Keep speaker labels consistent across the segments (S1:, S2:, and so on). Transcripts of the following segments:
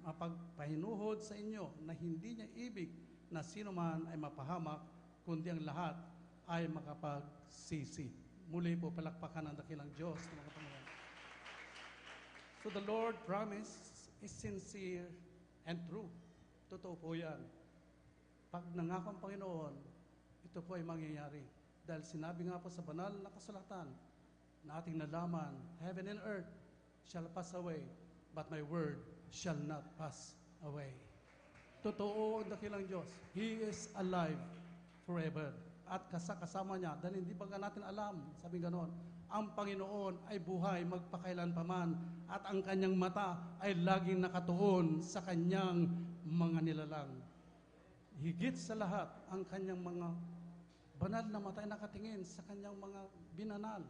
S1: mapagpahinuhod sa inyo na hindi niya ibig na sino man ay mapahamak, kundi ang lahat ay makapagsisi. Muli po, palakpakan ang dakilang Diyos ng mga Panginoon. So the Lord promise is sincere and true. Totoo po yan. Pag nangako ang Panginoon, ito po ay mangyayari. Dahil sinabi nga po sa banal na kasulatan na ating nalaman, heaven and earth shall pass away, but my word shall not pass away. Totoo ang dakilang Diyos. He is alive forever. At kasama niya, dahil hindi pa natin alam, sabi ganon, ang Panginoon ay buhay magpakailanpaman at ang kanyang mata ay laging nakatuon sa kanyang mga nilalang. Higit sa lahat, ang kanyang mga banal na mata ay nakatingin sa kanyang mga binanal.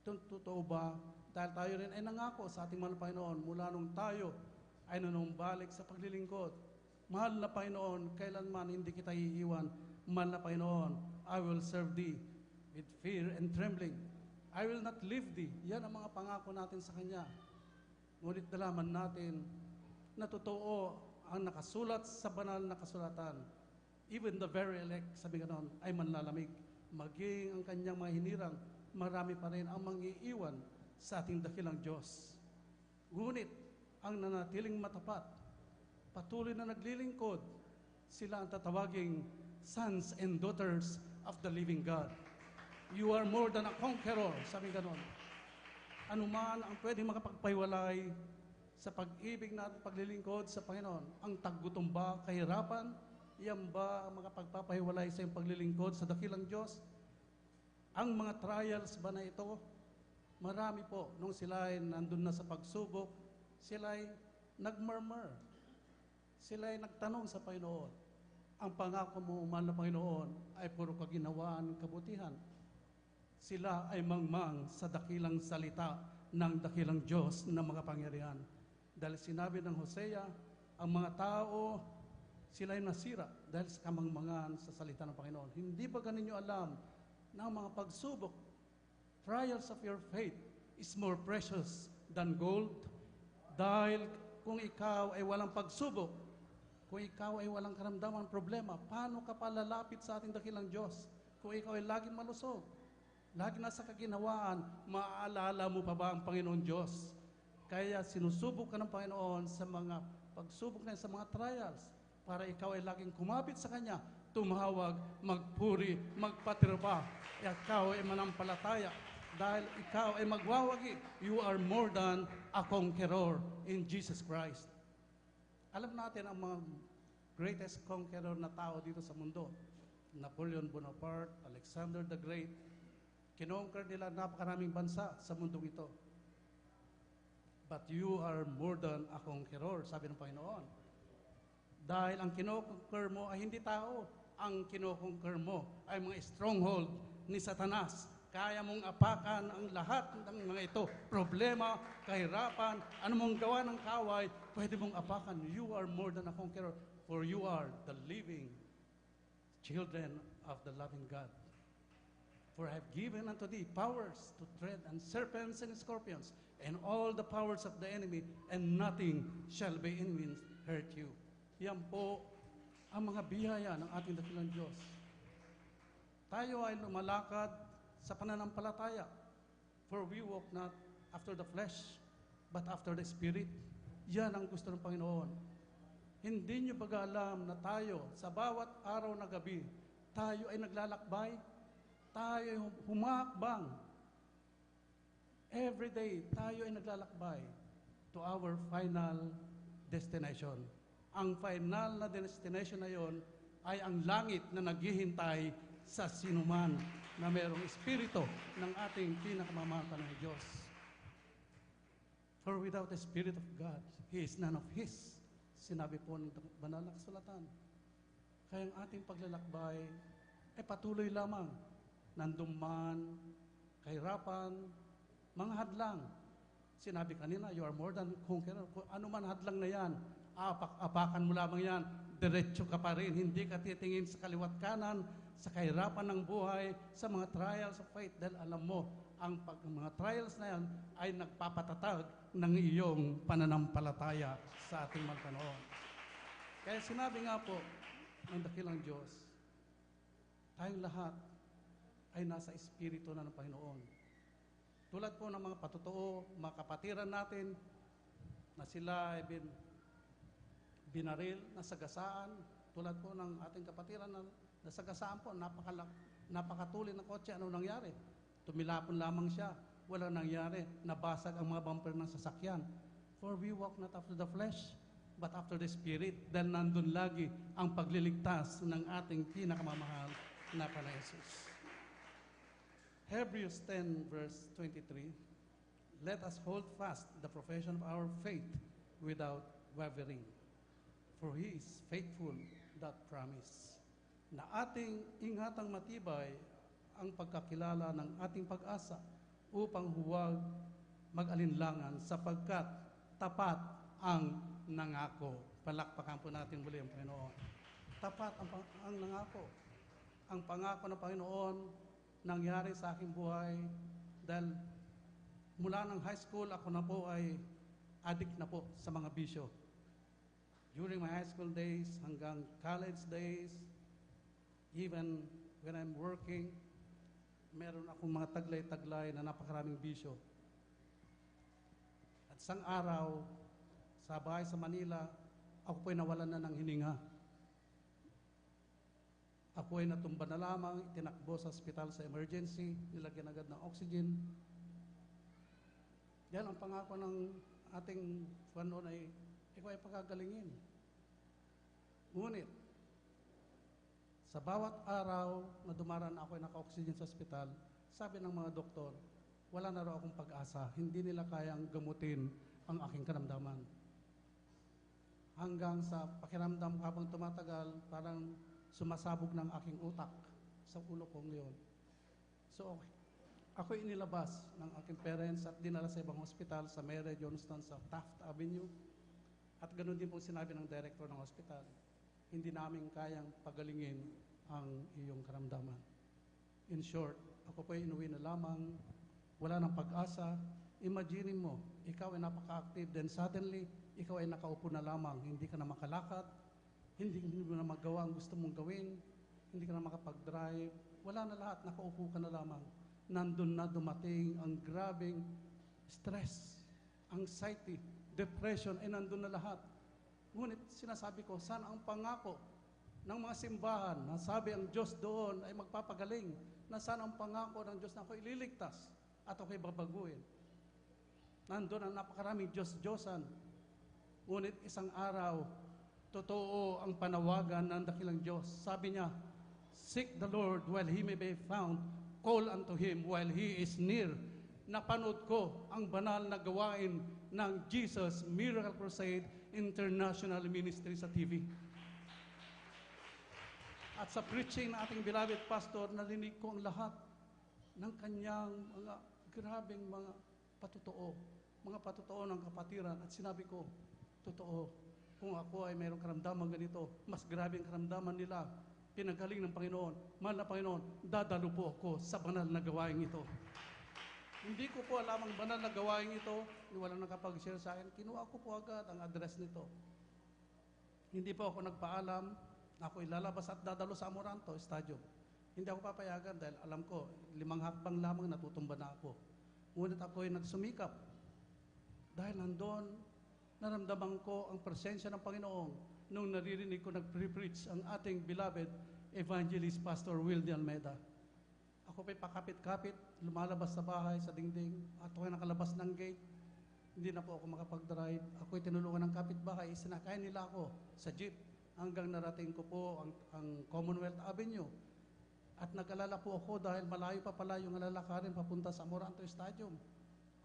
S1: Totoo ba? Dahil tayo rin ay nangako sa ating mahal na Panginoon mula nung tayo ay nanumbalik sa paglilingkod. Mahal na Panginoon, kailanman hindi kita iiwan. Mahal na Panginoon, I will serve thee with fear and trembling. I will not leave thee. Yan ang mga pangako natin sa Kanya. Ngunit nalaman natin na totoo ang nakasulat sa banal na kasulatan. Even the very elect, sabi ganon, ay manlalamig. Maging ang kanyang mga hinirang, marami pa rin ang mangiiwan sa ating dakilang Diyos. Ngunit, ang nanatiling matapat, patuloy na naglilingkod, sila ang tatawaging sons and daughters of the living God. You are more than a conqueror, sabi ganon. Anuman ang pwedeng makapagpahiwalay sa pag-ibig na at paglilingkod sa Panginoon, ang taggutom ba, kahirapan, yan ba ang makapagpapahiwalay sa iyong paglilingkod sa dakilang Diyos? Ang mga trials ba na ito? Marami po, nung sila ay nandun na sa pagsubok, sila ay nagmurmur. Sila ay nagtanong sa Panginoon. Ang pangako mo, mahal na Panginoon, ay puro kaginawaan, kabutihan. Sila ay mangmang sa dakilang salita ng dakilang Diyos na makapangyarihan. Dahil sinabi ng Hosea, ang mga tao, sila ay nasira dahil sa kamangmangan sa salita ng Panginoon. Hindi ba ganin nyo alam na ang mga pagsubok, trials of your faith, is more precious than gold? Dahil kung ikaw ay walang pagsubok, kung ikaw ay walang karamdaman, problema, paano ka palalapit sa ating dakilang Diyos? Kung ikaw ay laging malusog, lagi nasa kaginawaan, maaalala mo pa ba ang Panginoon Diyos? Kaya sinusubok ka ng Panginoon sa mga pagsubok na sa mga trials para ikaw ay laging kumapit sa Kanya, tumawag, magpuri, magpatirba. Ikaw ay manampalataya dahil ikaw ay magwawagi. You are more than a conqueror in Jesus Christ. Alam natin ang mga greatest conqueror na tao dito sa mundo. Napoleon Bonaparte, Alexander the Great. Kinonquer nila napakaraming bansa sa mundong ito. But you are more than a conqueror, sabi ng Panginoon. Dahil ang kinoconquer mo ay hindi tao. Ang kinoconquer mo ay mga stronghold ni Satanas. Kaya mong apakan ang lahat ng mga ito. Problema, kahirapan, anumang gawa ng kaway, pwede mong apakan. You are more than a conqueror, for you are the living children of the loving God. For I have given unto thee powers to tread on serpents and scorpions, and all the powers of the enemy, and nothing shall by any means hurt you. Yan po ang mga biyaya ng ating dakilang Diyos. Tayo ay lumalakad sa pananampalataya, for we walk not after the flesh, but after the Spirit. Yan ang gusto ng Panginoon. Hindi nyo baga alam na tayo, sa bawat araw na gabi, tayo ay naglalakbay, tayo ay humakbang. Every day, tayo ay naglalakbay to our final destination. Ang final na destination na yon ay ang langit na naghihintay sa sinuman na mayroong espiritu ng ating pinakamamata ng Diyos. For without the Spirit of God, He is none of His. Sinabi po ng banal na kasulatan. Kaya ang ating paglalakbay ay patuloy lamang. Nanduman, kahirapan, mga hadlang. Sinabi kanina, you are more than conqueror. Kung ano man hadlang na yan, apak-apakan mo lamang yan, diretso ka pa rin. Hindi ka titingin sa kaliwat kanan, sa kahirapan ng buhay, sa mga trials of faith, dahil alam mo, ang mga trials na yan ay nagpapatatag ng iyong pananampalataya sa ating mga Panginoon. Kaya sinabi nga po ng dakilang Diyos, tayong lahat ay nasa Espiritu na ng Panginoon. Tulad po ng mga patotoo, mga kapatiran natin, na sila ay binaril, nasagasaan, tulad po ng ating kapatiran na nasagasaan po, napakatuli ng kotse, ano nangyari? Tumilapon lamang siya, walang nangyari, nabasag ang mga bumper ng sasakyan. For we walk not after the flesh, but after the Spirit, dahil nandun lagi ang pagliligtas ng ating pinakamamahal na Pana Jesus. Hebrews 10 verse 23, let us hold fast the profession of our faith without wavering, for He is faithful that promise. Na ating ingatang matibay ang pagkakilala ng ating pag-asa upang huwag mag-alinlangan sapagkat tapat ang nangako. Palakpakan po natin muli ang Panginoon. Tapat ang nangako. Ang pangako ng Panginoon nangyari sa aking buhay dahil mula ng high school ako na po ay addict na po sa mga bisyo. During my high school days hanggang college days, even when I'm working, meron akong mga taglay-taglay na napakaraming bisyo. At isang araw, sa bahay sa Manila, ako po'y nawalan na ng hininga. Ako ay natumba na lamang, itinakbo sa ospital sa emergency, nilagyan agad ng oxygen. Yan ang pangako ng ating Panginoon ay, ikaw ay pagagalingin. Ngunit, sa bawat araw na dumaraan ako ay naka-oxygen sa ospital, sabi ng mga doktor, wala na raw akong pag-asa, hindi nila kayang gamutin ang aking karamdaman. Hanggang sa pakiramdam habang tumatagal, parang sumasabog ng aking utak sa ulo kong leon. So, ako inilabas ng aking parents at dinala sa ibang hospital sa Mary Johnston sa Taft Avenue. At ganoon din po sinabi ng director ng hospital, hindi namin kayang pagalingin ang iyong karamdaman. In short, ako po ay inuwi na lamang, wala ng pag-asa. Imagine mo, ikaw ay napaka-active, then suddenly, ikaw ay nakaupo na lamang, hindi ka na makalakad, hindi mo na magawa ang gusto mong gawin, hindi ka na makapag-drive, wala na lahat, nakaupo ka na lamang. Nandun na dumating ang grabing stress, anxiety, depression, ay nandun na lahat. Ngunit sinasabi ko, sana ang pangako ng mga simbahan, na sabi ang Diyos doon ay magpapagaling, na sana ang pangako ng Diyos na ako ililigtas at ako'y babaguhin. Nandun ang napakaraming Diyos-Diyosan. Ngunit isang araw, totoo ang panawagan ng dakilang Diyos. Sabi niya, seek the Lord while He may be found, call unto Him while He is near. Napanood ko ang banal na gawain ng Jesus Miracle Crusade International Ministry sa TV. At sa preaching ng ating beloved pastor, narinig ko ang lahat ng kanyang mga grabing mga patotoo ng kapatiran. At sinabi ko, totoo, kung ako ay mayroong karamdaman ganito, mas grabe ang karamdaman nila, pinagaling ng Panginoon, mahal na Panginoon, dadalo po ako sa banal na gawain ito. Hindi ko po alam ang banal na gawain ito, walang nakapag-share sa akin, kinuha ko po agad ang address nito. Hindi po ako nagpaalam, ako ilalabas at dadalo sa Amoranto Stadium. Hindi ako papayagan dahil alam ko, 5 hakbang lamang natutumba na ako. Ngunit ako ay nagsumikap. Dahil nandun, naramdaman ko ang presensya ng Panginoon nung naririnig ko nag-preach ang ating beloved evangelist Pastor Will de Almeida. Ako pa'y pakapit-kapit, lumalabas sa bahay, sa dingding, at ako'y nakalabas ng gate. Hindi na po ako makapag-drive. Ako'y tinulungan ng kapitbahay, sinakay nila ako sa jeep hanggang narating ko po ang Commonwealth Avenue. At nag-alala po ako dahil malayo pa pala yung lalakarin papunta sa Amoranto Stadium.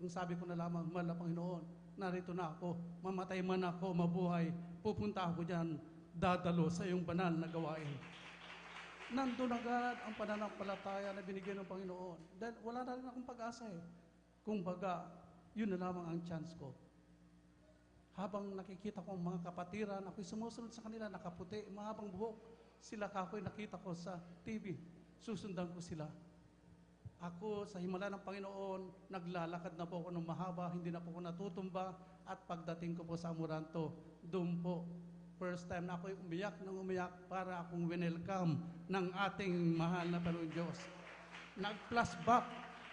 S1: Ang sabi ko na lamang, mahal na Panginoon, narito na ako, mamatay man ako, mabuhay, pupunta ako dyan, dadalo sa iyong banal na gawain. Nandun agad ang pananampalataya na binigyan ng Panginoon. Dahil wala na rin akong pag-asa eh. Kung baga, yun na lamang ang chance ko. Habang nakikita ko ang mga kapatiran, ako'y sumusunod sa kanila, nakaputi, mahabang buhok. Sila kako'y nakita ko sa TV. Susundan ko sila. Ako sa himala ng Panginoon, naglalakad na po ako ng mahaba, hindi na po ako natutumba, at pagdating ko po sa Amoranto, doon po, first time na ako'y umiyak ng umiyak para akong winelcome ng ating mahal na Panginoon Diyos. Nag-flashback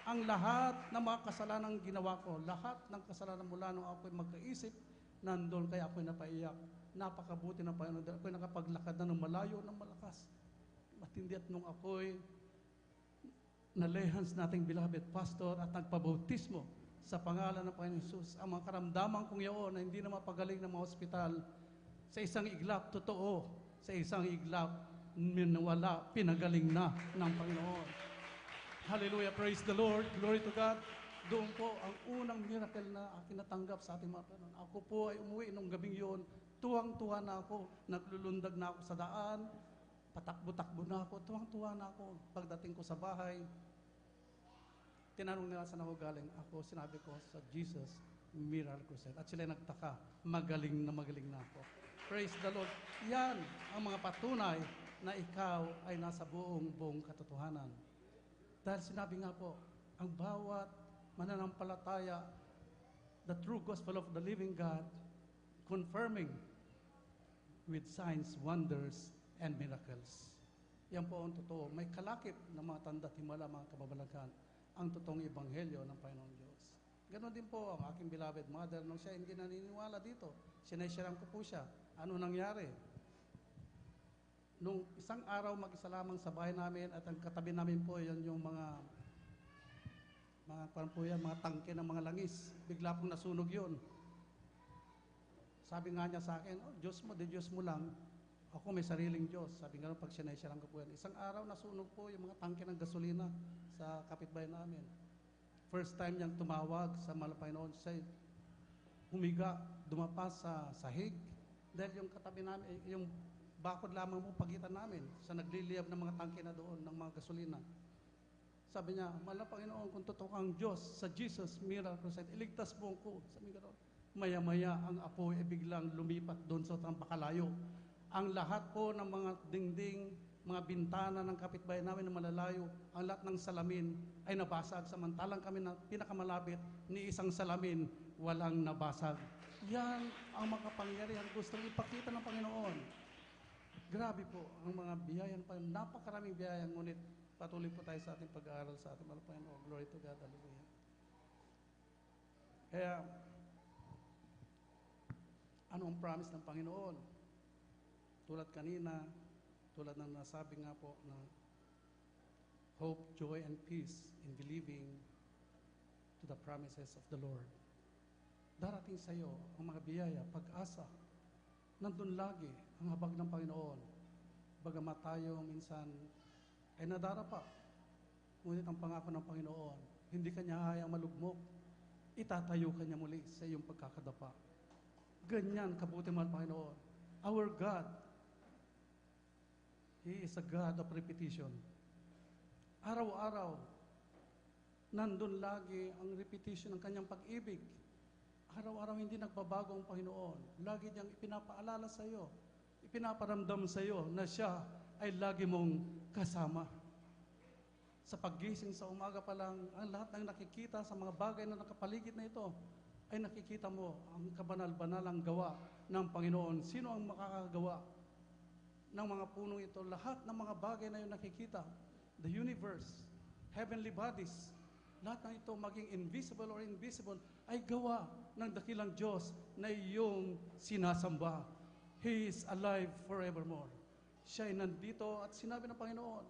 S1: ang lahat ng mga kasalanang ginawa ko, lahat ng kasalanan mula nung ako'y magkaisip, nandun kaya ako'y napaiyak. Napakabuti ng Panginoon, ako'y nakapaglakad na ng malayo, ng malakas. Matindi at nung ako'y nalehans nating beloved pastor at nagpabautismo sa pangalan ng Panginoon Jesus, ang mga karamdaman kong yaon na hindi na mapagaling ng mga ospital, sa isang iglap, totoo, sa isang iglap, minawala, pinagaling na ng Panginoon. Hallelujah, praise the Lord, glory to God. Doon po ang unang miracle na aking natanggap sa ating mga Panginoon. Ako po ay umuwi nung gabing yun, tuwang-tuwa na ako, naglulundag na ako sa daan, patakbo-takbo na ako, tuwang-tuwa na ako. Pagdating ko sa bahay, tinanong nila saan ako galing. Ako, sinabi ko sa Jesus Miracle Crusade. At sila nagtaka, magaling na ako. Praise the Lord. Yan ang mga patunay na ikaw ay nasa buong katotohanan. Dahil sinabi nga po, ang bawat mananampalataya, the true gospel of the living God, confirming with signs, wonders, and miracles. Yan po ang totoo. May kalakip na mga tanda't himala, mga kababalagan, ang totoong ebanghelyo ng Panginoong Diyos. Ganon din po ang aking beloved mother nung siya hindi naniniwala dito. Sinaysiran ko po siya. Ano nangyari? Nung isang araw mag-isa lamang sa bahay namin at ang katabi namin po yan yung mga tangke ng mga langis. Bigla pong nasunog yun. Sabi nga niya sa akin, oh, Diyos mo, Diyos mo lang. Ako may sariling Diyos. Sabi nga pag sinaysiran ko po yan. Isang araw nasunog po yung mga tangke ng gasolina sa kapitbahay namin. First time niyang tumawag sa Panginoon, siya humiga, dumapas sa sahig. Dahil yung katabi namin, yung bakod lamang po pagitan namin sa nagliliyab ng mga tangke na doon, ng mga gasolina. Sabi niya, mahal na Panginoon, kung totoo kang Diyos sa Jesus Miracle Crusade, iligtas mo ko. Sabi nga doon, maya-maya ang apoy ay biglang lumipat doon sa pakalayo. Ang lahat po ng mga dingding, mga bintana ng kapitbahay namin na malalayo, ang lahat ng salamin ay nabasag. Samantalang kami na pinakamalapit ni isang salamin, walang nabasag. Yan ang makapangyarihan gustong ipakita ng Panginoon. Grabe po ang mga biyayang Panginoon. Napakaraming biyayang, ngunit patuloy po tayo sa ating pag-aaral sa ating Panginoon. Glory to God. Hallelujah. Kaya, ano ang promise ng Panginoon? Tulad kanina, tulad ng nasabi nga po na hope, joy, and peace in believing to the promises of the Lord. Darating sa iyo ang mga biyaya, pag-asa. Nandun lagi ang habag ng Panginoon. Bagamat tayo minsan ay nadarapa. Ngunit ang pangako ng Panginoon, hindi kanya hayang malugmok. Itatayo kanya muli sa iyong pagkakadapa. Ganyan kabuti mahal Panginoon. Our God, He is a God of repetition. Araw-araw, nandun lagi ang repetition ng kanyang pag-ibig. Araw-araw hindi nagbabago ang Panginoon. Lagi niyang ipinapaalala sa iyo, ipinaparamdam sa iyo na siya ay lagi mong kasama. Sa paggising sa umaga pa lang, ang lahat ng nakikita sa mga bagay na nakapaligid na ito, ay nakikita mo ang kabanal-banalang gawa ng Panginoon. Sino ang makakagawa ng mga punong ito? Lahat ng mga bagay na yun nakikita, the universe, heavenly bodies, lahat ng ito, maging invisible or invisible, ay gawa ng dakilang Diyos na iyong sinasamba. He is alive forevermore. Siya ay nandito at sinabi ng Panginoon,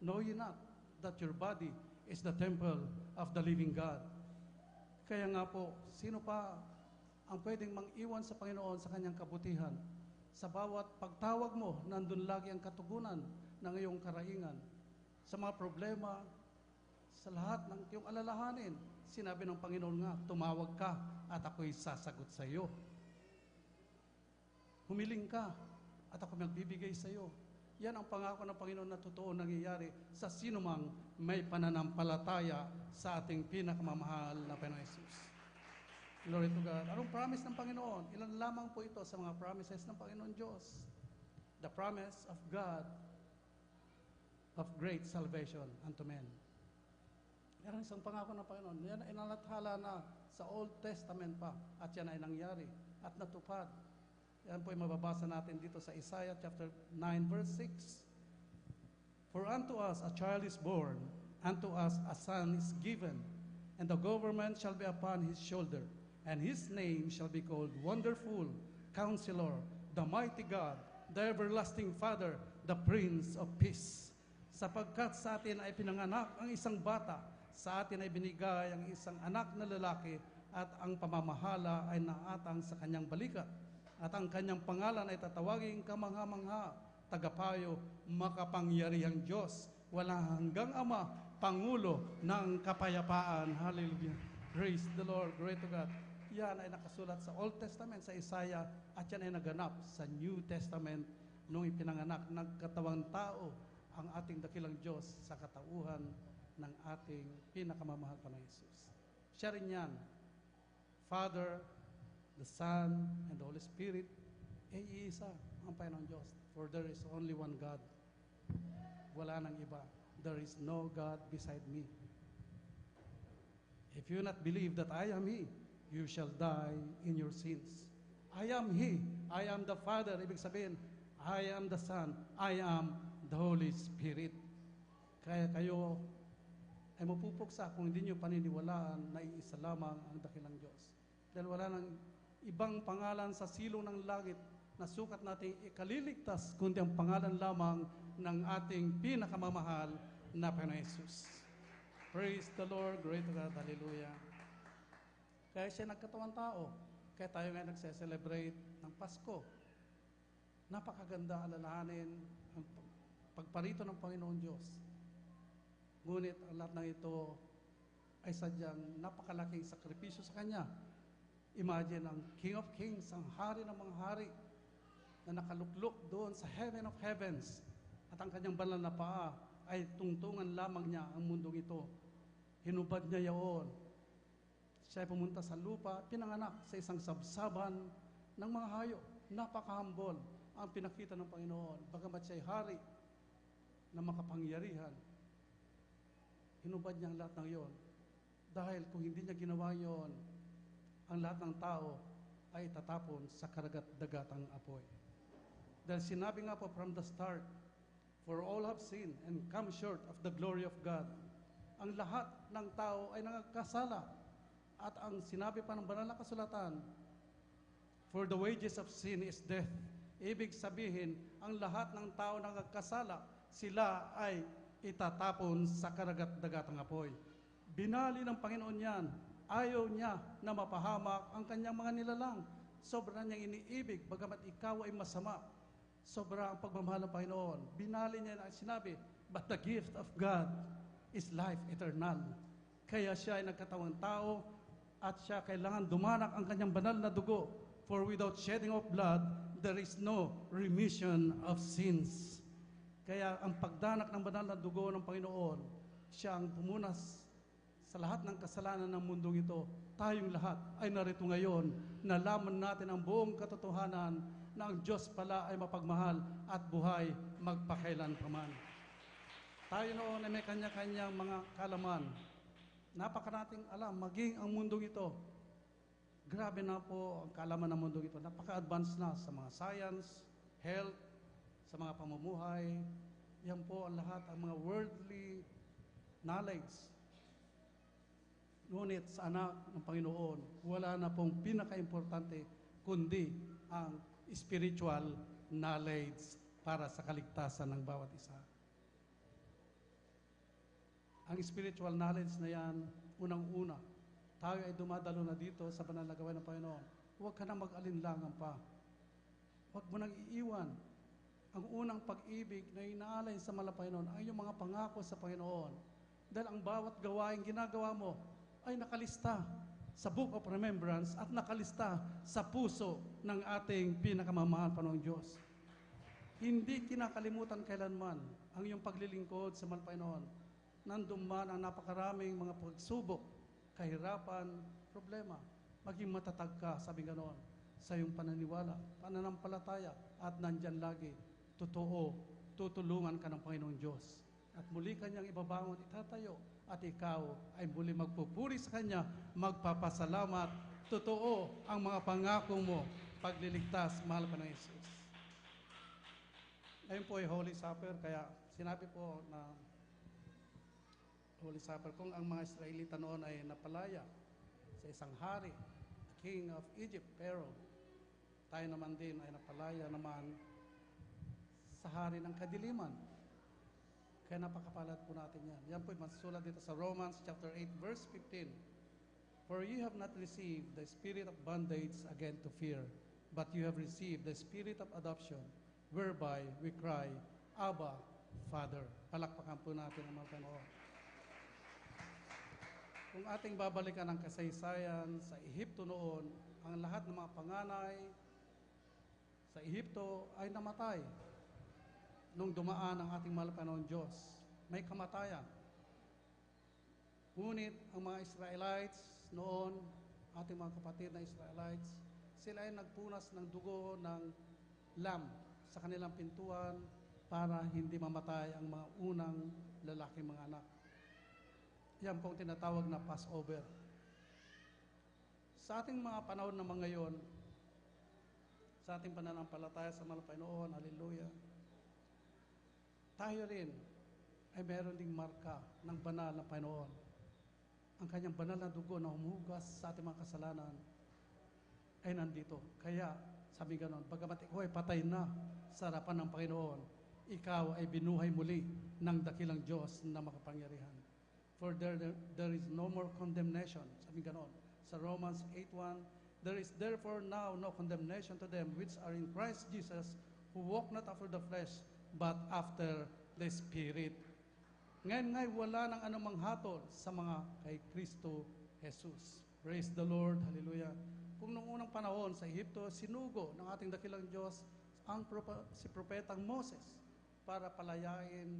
S1: know ye not that your body is the temple of the living God. Kaya nga po, sino pa ang pwedeng mang-iwan sa Panginoon sa kanyang kabutihan? Sa bawat pagtawag mo, nandun lagi ang katugunan ng iyong karaingan. Sa mga problema, sa lahat ng iyong alalahanin, sinabi ng Panginoon nga, tumawag ka at ako'y sasagot sa iyo. Humiling ka at ako magbibigay sa iyo. Yan ang pangako ng Panginoon na totoo nangyayari sa sinumang may pananampalataya sa ating pinakamamahal na Panginoon Jesus. Glory to God. Anong promise ng Panginoon? Ilan lamang po ito sa mga promises ng Panginoon Diyos. The promise of God of great salvation unto men. Meron isang pangako ng Panginoon. Yan ay nalathala na sa Old Testament pa. At yan ay nangyari at natupad. Yan po ay mababasa natin dito sa Isaiah chapter 9 verse 6. For unto us a child is born, unto us a son is given, and the government shall be upon his shoulder, and his name shall be called Wonderful, Counselor, the Mighty God, the Everlasting Father, the Prince of Peace. Sapagkat sa atin ay pinanganak ang isang bata, sa atin ay binigay ang isang anak na lalaki, at ang pamamahala ay naatang sa kanyang balikat. At ang kanyang pangalan ay tatawaging Kamangha-mangha, Tagapayo, Makapangyarihang Diyos, Walang hanggang Ama, Pangulo ng Kapayapaan. Hallelujah. Praise the Lord. Glory to God. Yan ay nakasulat sa Old Testament, sa Isaiah, at yan ay naganap sa New Testament nung ipinanganak ng katawang tao ang ating dakilang Diyos sa katauhan ng ating pinakamamahal pa na Jesus. Siya rin yan, Father, the Son, and the Holy Spirit, ay iisa ang Panginoon Diyos. For there is only one God. Wala nang iba. There is no God beside me. If you not believe that I am He, you shall die in your sins. I am He. I am the Father. Ibig sabihin, I am the Son. I am the Holy Spirit. Kaya kayo ay mapupuksa kung hindi nyo paniniwalaan na iisa lamang ang dakilang Diyos. Dahil wala nang ibang pangalan sa silong ng langit na sukat nating ikaliligtas, kundi ang pangalan lamang ng ating pinakamamahal na Panginoon Jesus. Praise the Lord. Glory to God. Hallelujah. Kaya siya nagkatawang tao. Kaya tayo ngayon nagse-celebrate ng Pasko. Napakaganda alalahanin ang pagparito ng Panginoon Diyos. Ngunit ang lahat ng ito ay sadyang napakalaking sakripisyo sa Kanya. Imagine ang King of Kings, ang Hari ng mga hari, na nakaluklok doon sa heaven of heavens, at ang kanyang banal na paa ay tungtungan lamang niya ang mundong ito. Hinubad niya yaon. Siya ay pumunta sa lupa, pinanganak sa isang sabsaban ng mga hayop. Napaka-humble ang pinakita ng Panginoon. Bagamat siya ay hari na makapangyarihan, hinubad niya ang lahat ng iyon. Dahil kung hindi niya ginawa yon, ang lahat ng tao ay tatapon sa karagat-dagatang apoy. Dahil sinabi nga po from the start, for all have sinned and come short of the glory of God. Ang lahat ng tao ay nagkasala. At ang sinabi pa ng banal na kasulatan, for the wages of sin is death. Ibig sabihin, ang lahat ng tao na nagkasala, sila ay itatapon sa karagat-dagatang apoy. Binali ng Panginoon yan. Ayaw niya na mapahamak ang kanyang mga nilalang. Sobra niyang iniibig, bagamat ikaw ay masama. Sobra ang pagmamahal ng Panginoon. Binali niya na sinabi, but the gift of God is life eternal. Kaya siya ay nagkatawang tao at siya kailangan dumanak ang kanyang banal na dugo. For without shedding of blood, there is no remission of sins. Kaya ang pagdanak ng banal na dugo ng Panginoon, siya ang pumunas sa lahat ng kasalanan ng mundong ito. Tayong lahat ay narito ngayon, nalaman natin ang buong katotohanan na ang Diyos pala ay mapagmahal at buhay magpakailan paman. Tayo noon ay may kanya-kanyang mga kalaman. Napakarating alam, maging ang mundong ito. Grabe na po ang kaalaman ng mundong ito. Napaka-advanced na sa mga science, health, sa mga pamumuhay. Yan po ang lahat, ang mga worldly knowledge. Ngunit sa anak ng Panginoon, wala na pong pinaka-importante kundi ang spiritual knowledge para sa kaligtasan ng bawat isa. Ang spiritual knowledge na yan, unang-una, tayo ay dumadalo na dito sa banal na gawain ng Panginoon. Huwag ka na mag-alinlangan pa. Huwag mo nang iiwan. Ang unang pag-ibig na inaalay sa mahal na Panginoon ay yung mga pangako sa Panginoon. Dahil ang bawat gawain ginagawa mo ay nakalista sa Book of Remembrance at nakalista sa puso ng ating pinakamamahal Panginoong Diyos. Hindi kinakalimutan kailanman ang iyong paglilingkod sa mahal Panginoon. Nandun man ang napakaraming mga pagsubok, kahirapan, problema. Maging matatag ka, sabi ganoon, sa iyong pananiwala, pananampalataya, at nandyan lagi. Totoo, tutulungan ka ng Panginoong Diyos. At muli kanyang ibabangon, itatayo at ikaw ay muli magpupuri sa Kanya, magpapasalamat. Totoo ang mga pangako mo, pagliligtas, mahal ka ng Jesus. Ngayon po ay Holy Supper, kaya sinabi po na Holy Supper, kung ang mga Israelita noon ay napalaya sa isang hari, King of Egypt, Pharaoh, tayo naman din ay napalaya naman sa hari ng kadiliman. Kaya napakapalad po natin yan. Yan po ay masusulat dito sa Romans chapter 8, verse 15. For you have not received the spirit of bondage again to fear, but you have received the spirit of adoption, whereby we cry, Abba, Father. Palakpakan po natin ang mga Panginoon. Kung ating babalikan ang kasaysayan sa Ehipto noon, ang lahat ng mga panganay sa Ehipto ay namatay. Nung dumaan ang ating mahal na Panginoon Diyos, may kamatayan. Ngunit ang mga Israelites noon, ating mga kapatid na Israelites, sila ay nagpunas ng dugo ng lamb sa kanilang pintuan para hindi mamatay ang mga unang lalaking mga anak. Yan pong tinatawag na Passover. Sa ating mga panahon na mga ngayon, sa ating pananampalataya sa mahal na Panginoon, hallelujah, tayo rin ay meron ding marka ng banal na Panginoon. Ang kanyang banal na dugo na humuhugas sa ating mga kasalanan ay nandito. Kaya, sabi ganon, bagamat ikaw ay patay na sa harapan ng Panginoon, ikaw ay binuhay muli ng dakilang Diyos na makapangyarihan. For there is no more condemnation. Sabi ganon. Sa Romans 8:1, there is therefore now no condemnation to them which are in Christ Jesus, who walk not after the flesh, but after the Spirit. Ngayon ngay wala nang anumang hatol sa mga kay Kristo Jesus. Praise the Lord. Hallelujah. Kung noong unang panahon sa Ehipto, sinugo ng ating dakilang Diyos si propetang Moses para palayain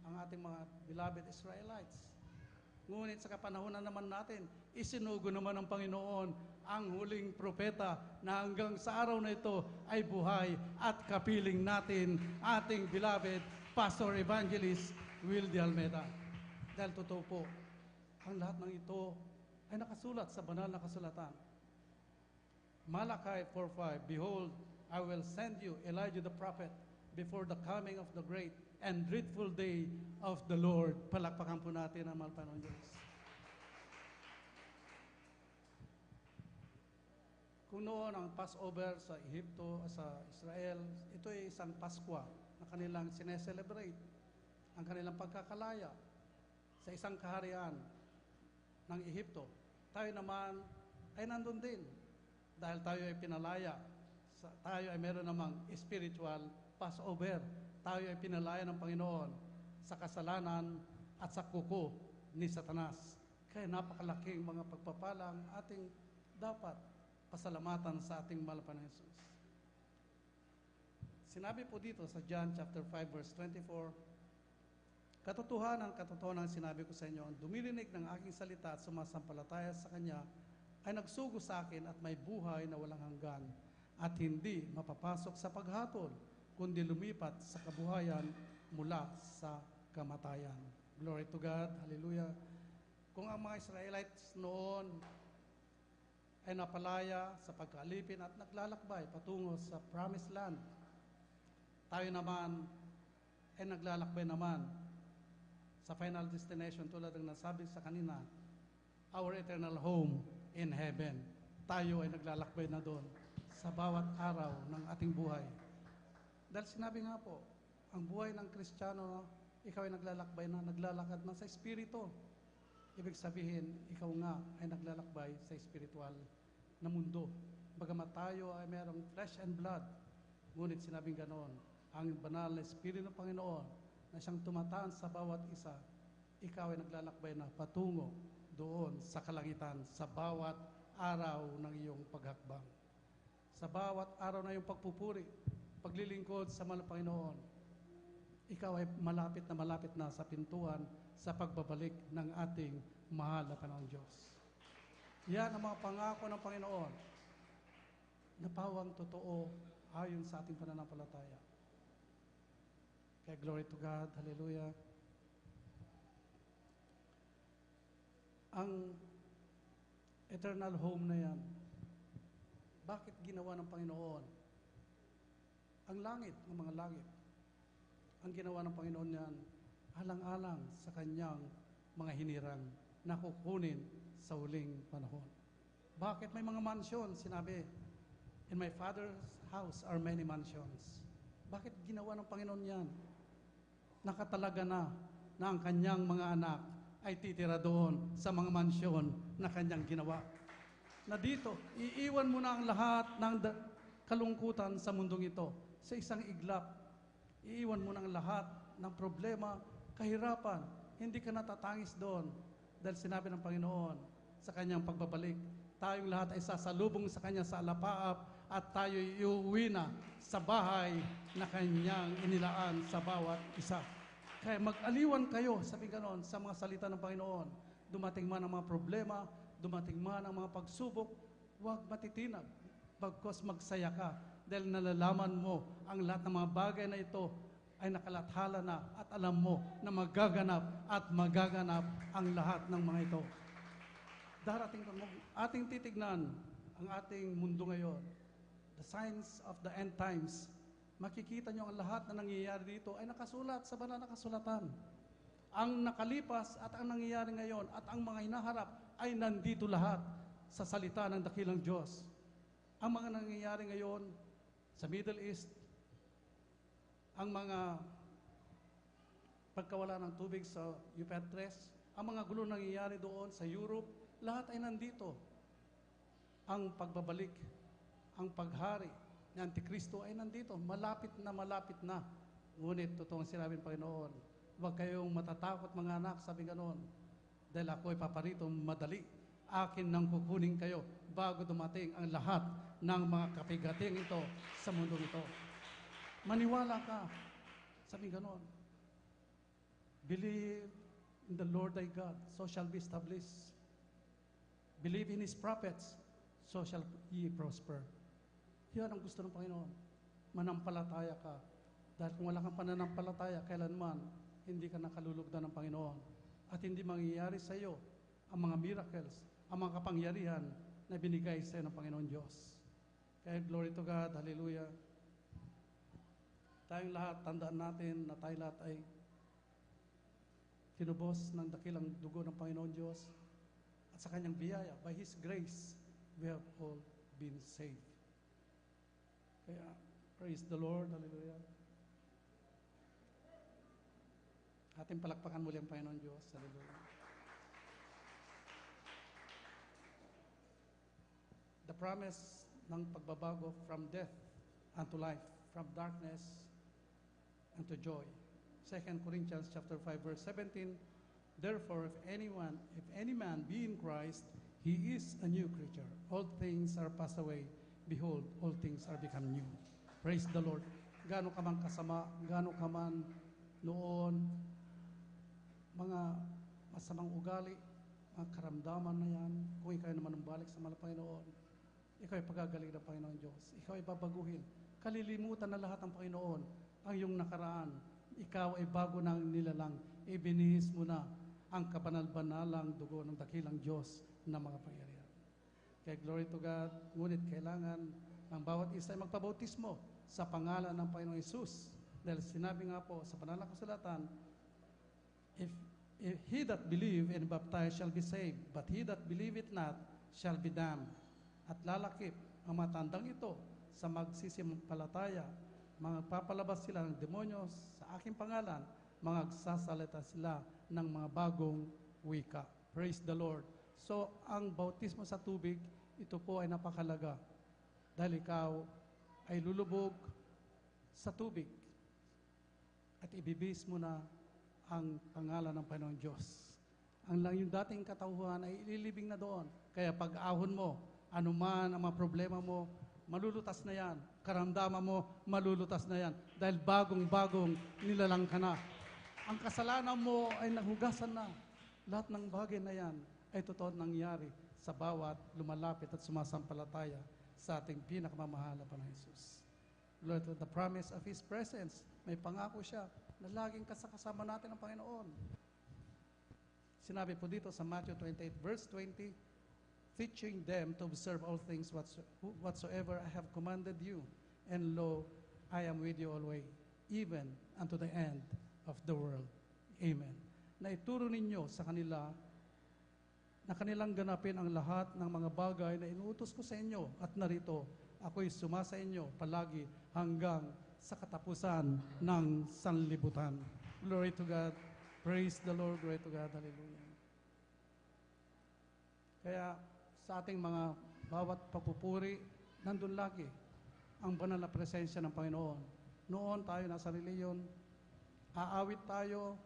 S1: ang ating mga beloved Israelites. Ngunit sa kapanahonan naman natin, isinugo naman ng Panginoon ang huling propeta na hanggang sa araw na ito ay buhay at kapiling natin ating beloved Pastor Evangelist Will de Almeida. Dahil totoo po, ang lahat ng ito ay nakasulat sa banal na kasulatan. Malachi 4:5, Behold, I will send you Elijah the prophet before the coming of the great and dreadful day of the Lord. Palakpakan po natin ang mahal Panginoon Diyos. Kung noon ang Passover sa Ehipto, sa Israel, ito ay isang Paskwa na kanilang sineselebrate, ang kanilang pagkakalaya sa isang kaharian ng Ehipto. Tayo naman ay nandun din dahil tayo ay pinalaya. Tayo ay meron namang spiritual Passover. Tayo ay pinalaya ng Panginoon sa kasalanan at sa kuko ni Satanas. Kaya napakalaking mga pagpapalang ating dapat pasalamatan sa ating mahal na Jesus. Sinabi po dito sa John chapter 5 verse 24, katotohanan sinabi ko sa inyo, ang dumirinig ng aking salita at sumasampalataya sa Kanya ay nagsugo sa akin at may buhay na walang hanggan at hindi mapapasok sa paghatol, kundi lumipat sa kabuhayan mula sa kamatayan. Glory to God. Hallelujah. Kung ang mga Israelites noon ay napalaya sa pagkaalipin at naglalakbay patungo sa Promised Land, tayo naman ay naglalakbay naman sa final destination tulad ng nasabi sa kanina, our eternal home in heaven. Tayo ay naglalakbay na doon sa bawat araw ng ating buhay. Dahil sinabi nga po, ang buhay ng Kristiyano, ikaw ay naglalakbay na, naglalakad na sa Espiritu. Ibig sabihin, ikaw nga ay naglalakbay sa spiritual na mundo. Bagamat tayo ay merong flesh and blood, ngunit sinabing ganoon, ang banal na Espiritu ng Panginoon na siyang tumataan sa bawat isa, ikaw ay naglalakbay na patungo doon sa kalangitan sa bawat araw ng iyong paghakbang. Sa bawat araw na iyong pagpupuri, paglilingkod sa mahal na Panginoon, ikaw ay malapit na sa pintuan sa pagbabalik ng ating mahal na Panginoong Diyos. Yan ang mga pangako ng Panginoon na pawang totoo ayon sa ating pananampalataya. Kaya glory to God, hallelujah. ang eternal home na yan. Bakit ginawa ng Panginoon? Ang langit, ng mga langit. Ang ginawa ng Panginoon yan, alang-alang sa kanyang mga hinirang na kukunin sa huling panahon. Bakit may mga mansion? Sinabi, in my Father's house are many mansions. Bakit ginawa ng Panginoon yan? Nakatalaga na ang kanyang mga anak ay titira doon sa mga mansyon na kanyang ginawa. Na dito, iiwan mo na ang lahat ng kalungkutan sa mundong ito. Sa isang iglap, iiwan mo na ang lahat ng problema, kahirapan. Hindi ka natatangis doon dahil sinabi ng Panginoon sa kanyang pagbabalik, tayong lahat ay sasalubong sa kanya sa alapaap at tayo iuwi na sa bahay na kanyang inilaan sa bawat isa. Kaya mag-aliwan kayo, sabi ganon, sa mga salita ng Panginoon. Dumating man ang mga problema, dumating man ang mga pagsubok, huwag matitinag. Bagkos magsaya ka dahil nalalaman mo ang lahat ng mga bagay na ito ay nakalathala na at alam mo na magaganap at magaganap ang lahat ng mga ito. Darating ating titignan ang ating mundo ngayon. The signs of the end times. Makikita nyo ang lahat na nangyayari dito ay nakasulat sa banal na kasulatan. Ang nakalipas at ang nangyayari ngayon at ang mga hinaharap ay nandito lahat sa salita ng dakilang Diyos. Ang mga nangyayari ngayon sa Middle East, ang mga pagkawala ng tubig sa Euphrates, ang mga gulo nangyayari doon sa Europe, lahat ay nandito. Ang pagbabalik, ang paghari ni Antikristo ay nandito. Malapit na. Ngunit totoong sinabi ng Panginoon, huwag kayong matatakot mga anak, sabi ganon. Dahil ako ay paparito madali. Akin nang kukunin kayo bago dumating ang lahat ng mga kapigating ito sa mundo ito. Maniwala ka, sabi ganon. Believe in the Lord thy God, so shall be established. Believe in His prophets, so shall ye prosper. Yan ang gusto ng Panginoon. Manampalataya ka. Dahil kung wala kang pananampalataya, kailanman, hindi ka nakalulugdan ng Panginoon. At hindi mangyayari sa iyo ang mga miracles, ang mga kapangyarihan na binigay sa iyo ng Panginoon Diyos. Kaya glory to God, hallelujah. Tayong lahat, tandaan natin na tayo lahat ay tinubos ng dakilang dugo ng Panginoon Diyos at sa kanyang biyaya, by His grace, we have all been saved. Kaya, praise the Lord, hallelujah. Ating palakpakan muli ang Panginoon Diyos, hallelujah. The promise ng pagbabago from death unto life, from darkness unto joy. 2 Corinthians chapter 5 verse 17, therefore if any man be in Christ, he is a new creature. All things are passed away. Behold, all things are become new. Praise the Lord. Gaano ka man kasama, gaano ka man noon, mga masamang ugali, mga karamdaman na yan, kung ikaw ay naman umbalik sa mahal Panginoon, ikaw ay pagagaling ng Panginoon Diyos. Ikaw ay babaguhin. Kalilimutan na lahat ng Panginoon ang iyong nakaraan. Ikaw ay bago nang nilalang. Ibinihis mo na ang kabanal-banalang dugo ng dakilang Diyos na mga pangyarihan. Kaya glory to God, ngunit kailangan ang bawat isa ay magpabautismo sa pangalan ng Panginoong Hesus. Dahil sinabi nga po sa banal na kasulatan, if he that believe and baptize shall be saved, but he that believeth not shall be damned. At lalakip ang matandang ito sa magsisimpalataya, magpapalabas sila ng demonyo sa aking pangalan, magsasalita sila ng mga bagong wika. Praise the Lord. So, ang bautismo sa tubig, ito po ay napakalaga. Dahil ikaw ay lulubog sa tubig at ibibis mo na ang pangalan ng Panginoong Diyos. Ang lang yung dating katauhan ay ililibing na doon. Kaya pag-ahon mo, anuman ang mga problema mo, malulutas na yan. Karamdaman mo, malulutas na yan. Dahil bagong-bagong nilalang ka na. Ang kasalanan mo ay nahugasan na. Lahat ng bagay na yan ay totoo nangyari sa bawat lumalapit at sumasampalataya sa ating pinakamamahal na Panginoon Jesus. Lord, the promise of His presence, may pangako siya na laging kasama natin ang Panginoon. Sinabi po dito sa Matthew 28 verse 20, teaching them to observe all things whatsoever I have commanded you. And lo, I am with you always, even unto the end of the world. Amen. Na ituro ninyo sa kanila na kanilang ganapin ang lahat ng mga bagay na inuutos ko sa inyo, at narito, ako'y sumasa inyo palagi hanggang sa katapusan ng sanlibutan. Glory to God. Praise the Lord. Glory to God. Hallelujah. Kaya sa ating mga bawat pagpupuri, nandun lagi ang banal na presensya ng Panginoon. Noon tayo nasa reliyon, aawit tayo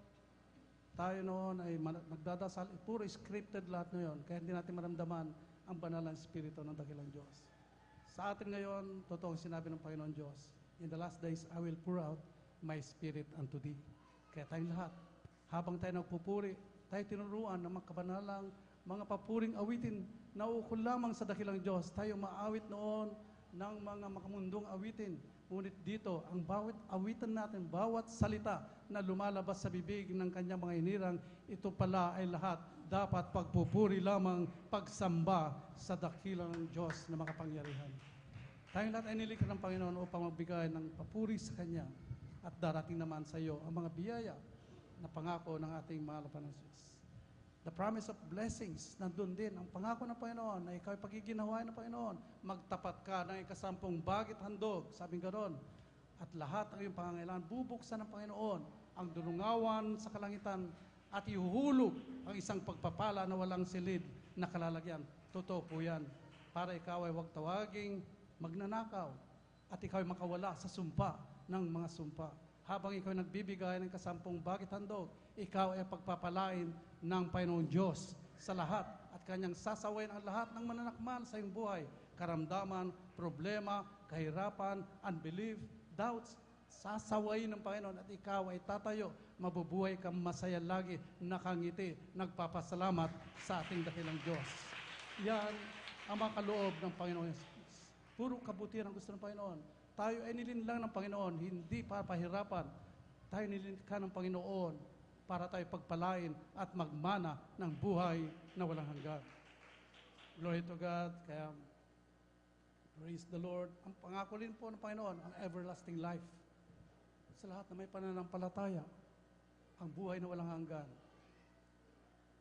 S1: noon ay magdadasal, puro scripted lahat na yun, kaya hindi natin maramdaman ang banal na Espiritu ng dakilang Diyos. Sa atin ngayon, totoong sinabi ng Panginoon Diyos, in the last days, I will pour out my Spirit unto thee. Kaya tayong lahat, habang tayo nagpupuri, tayo tinuruan ng mga kabanalang, mga papuring awitin na ukol lamang sa dakilang Diyos. Tayo maawit noon ng mga makamundong awitin. Ngunit dito, ang bawat awitan natin, bawat salita na lumalabas sa bibig ng kanyang mga inirang, ito pala ay lahat dapat pagpupuri lamang, pagsamba sa dakilang Diyos na makapangyarihan. Tayong lahat ay nilikha ng Panginoon upang magbigay ng papuri sa Kanya, at darating naman sa iyo ang mga biyaya na pangako ng ating mahal na Panginoon. The promise of blessings, nandun din ang pangako ng Panginoon na ikaw ay pagiginawain ng Panginoon. Magtapat ka ng ikasampung bagit handog, sabing ganoon. At lahat ng iyong pangangailangan, bubuksan ng Panginoon ang dulungawan sa kalangitan at ihuhulog ang isang pagpapala na walang silid na kalalagyan. Totoo po yan. Para ikaw ay huwag tawaging magnanakaw at ikaw ay makawala sa sumpa ng mga sumpa. Habang ikaw ay nagbibigay ng kasampung bagit handog, ikaw ay pagpapalain ng Panginoon Diyos sa lahat at Kanyang sasawayin ang lahat ng mananakmal sa iyong buhay. Karamdaman, problema, kahirapan, unbelief, doubts, sasawayin ng Panginoon at ikaw ay tatayo, mabubuhay kang masaya lagi, nakangiti, nagpapasalamat sa ating dakilang Diyos. Yan ang mga kaloob ng Panginoon. Puro kabutihan ang gusto ng Panginoon. Tayo ay nilinlang ng Panginoon, hindi para pahirapan. Tayo nilinlang ng Panginoon para tayo pagpalain at magmana ng buhay na walang hanggan. Glory to God. Kaya, praise the Lord. Ang pangako rin po ng Panginoon, ang everlasting life. Sa lahat na may pananampalataya, ang buhay na walang hanggan.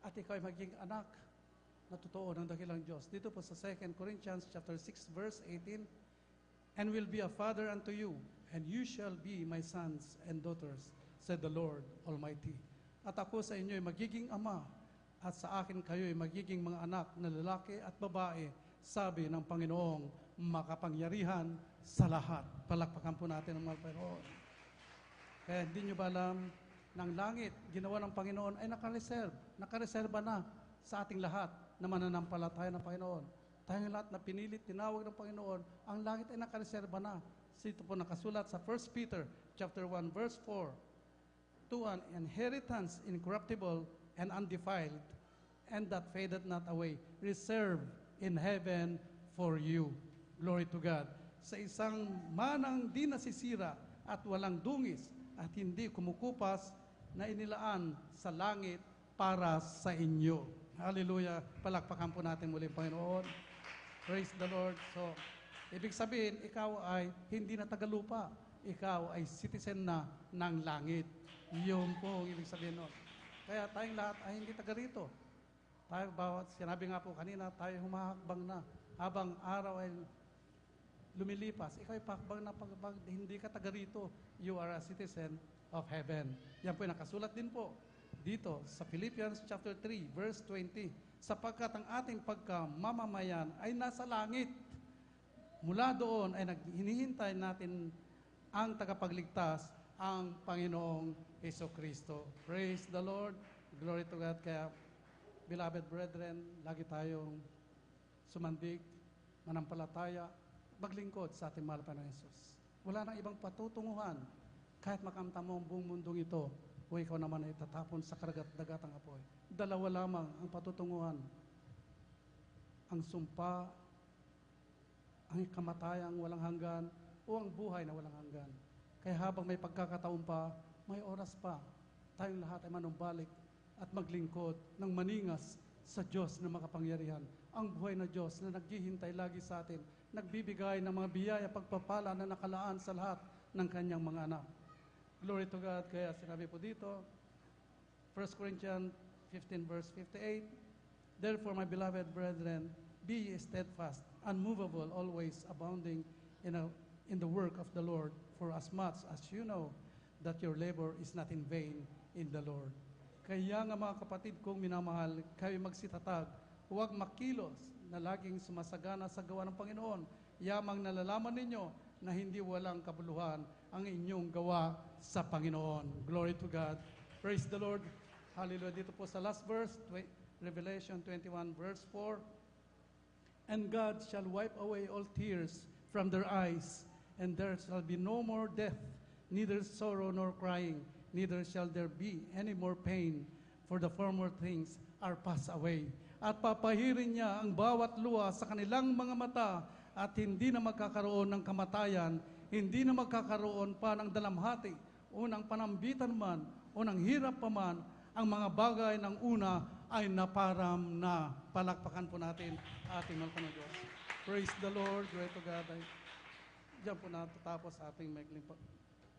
S1: At ikaw ay maging anak na totoo ng dakilang Diyos. Dito po sa 2 Corinthians chapter 6, verse 18, and will be a father unto you, and you shall be my sons and daughters, said the Lord Almighty. At ako sa inyo ay magiging ama, at sa akin kayo ay magiging mga anak na lalaki at babae, sabi ng Panginoong makapangyarihan sa lahat. Palakpakan po natin ang mga Panginoon. Kaya hindi nyo ba alam, ng langit, ginawa ng Panginoon ay nakareserba na sa ating lahat na mananampalataya ng Panginoon. Tayong lahat na pinilit, tinawag ng Panginoon, ang langit ay nakareserba na. Ito po nakasulat sa 1 Peter chapter 1, verse 4, to an inheritance incorruptible and undefiled, and that fadeth not away, reserved in heaven for you. Glory to God. Sa isang manang di nasisira at walang dungis at hindi kumukupas na inilaan sa langit para sa inyo. Hallelujah. Palakpakan po natin muli, Panginoon. Praise the Lord. So, ibig sabihin, ikaw ay hindi na tagalupa. Ikaw ay citizen na ng langit. Yun po ang ibig sabihin nun. Kaya tayong lahat ay hindi taga rito. Tayo bawat, sinabi nga po kanina, tayo humahakbang na. Habang araw ay lumilipas, ikaw ay pakbang na pag hindi ka taga rito. You are a citizen of heaven. Yan po ay nakasulat din po dito sa Philippians chapter 3, verse 20. Sapagkat ang ating pagkamamamayan ay nasa langit. Mula doon ay hinihintay natin ang tagapagligtas, ang Panginoong Jesucristo. Praise the Lord. Glory to God. Kaya, beloved brethren, lagi tayong sumandig, manampalataya, maglingkod sa ating mahal na Jesus. Wala nang ibang patutunguhan. Kahit makamta mo ang buong mundong ito, o ikaw naman ay tatapon sa karagat-dagatang apoy. Dalawa lamang ang patutunguhan. Ang sumpa, ang kamatayang walang hanggan, o ang buhay na walang hanggan. Kaya habang may pagkakataon pa, may oras pa, tayong lahat ay manumbalik at maglingkod ng maningas sa Diyos na makapangyarihan. Ang buhay na Diyos na naghihintay lagi sa atin, nagbibigay ng mga biyaya pagpapala na nakalaan sa lahat ng kanyang mga anak. Glory to God. Kaya sinabi po dito, 1 Corinthians 15 verse 58, therefore, my beloved brethren, be ye steadfast, unmovable, always abounding in the work of the Lord, for as much as you know that your labor is not in vain in the Lord. Kaya nga mga kapatid kong minamahal, kayo magsitatag, huwag makilos na laging sumasagana sa gawa ng Panginoon. Yamang nalalaman ninyo na hindi walang kabuluhan ang inyong gawa sa Panginoon. Glory to God. Praise the Lord. Hallelujah. Dito po sa last verse, Revelation 21 verse 4, and God shall wipe away all tears from their eyes, and there shall be no more death, neither sorrow nor crying, neither shall there be any more pain, for the former things are passed away. At papahirin niya ang bawat luha sa kanilang mga mata, at hindi na magkakaroon ng kamatayan, hindi na magkakaroon pa ng dalamhati, unang panambitan man, unang hirap pa man, ang mga bagay ng una ay naparam na. Palakpakan po natin ating mahal na Diyos. Praise the Lord. Glory to God. Diyan po natatapos ating maikling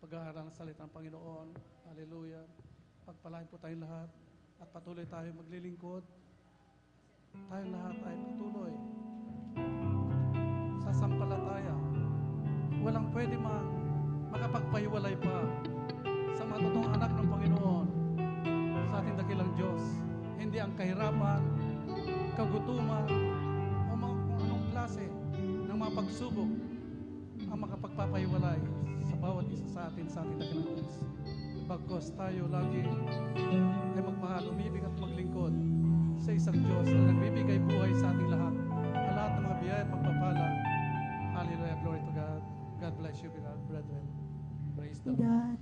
S1: pag-aaral ng salita ng Panginoon. Hallelujah. Pagpalain po tayong lahat at patuloy tayo maglilingkod. Tayong lahat ay patuloy sa sampalataya. Walang pwede makapagpahiwalay pa sa mga totoong anak ng Panginoon sa ating dakilang Diyos. Hindi ang kahirapan, kagutuman, o mga kung anong klase ng mga pagsubok ang makapagpapahiwalay sa bawat isa sa ating dakilang Diyos. Bagkos tayo lagi ay magmahal, umibig at maglingkod sa isang Diyos na nagbibigay buhay sa ating lahat. Ang lahat ng mga biyaya at pagpapala. Hallelujah. Glory to God. God bless you, beloved brethren. Praise the Lord.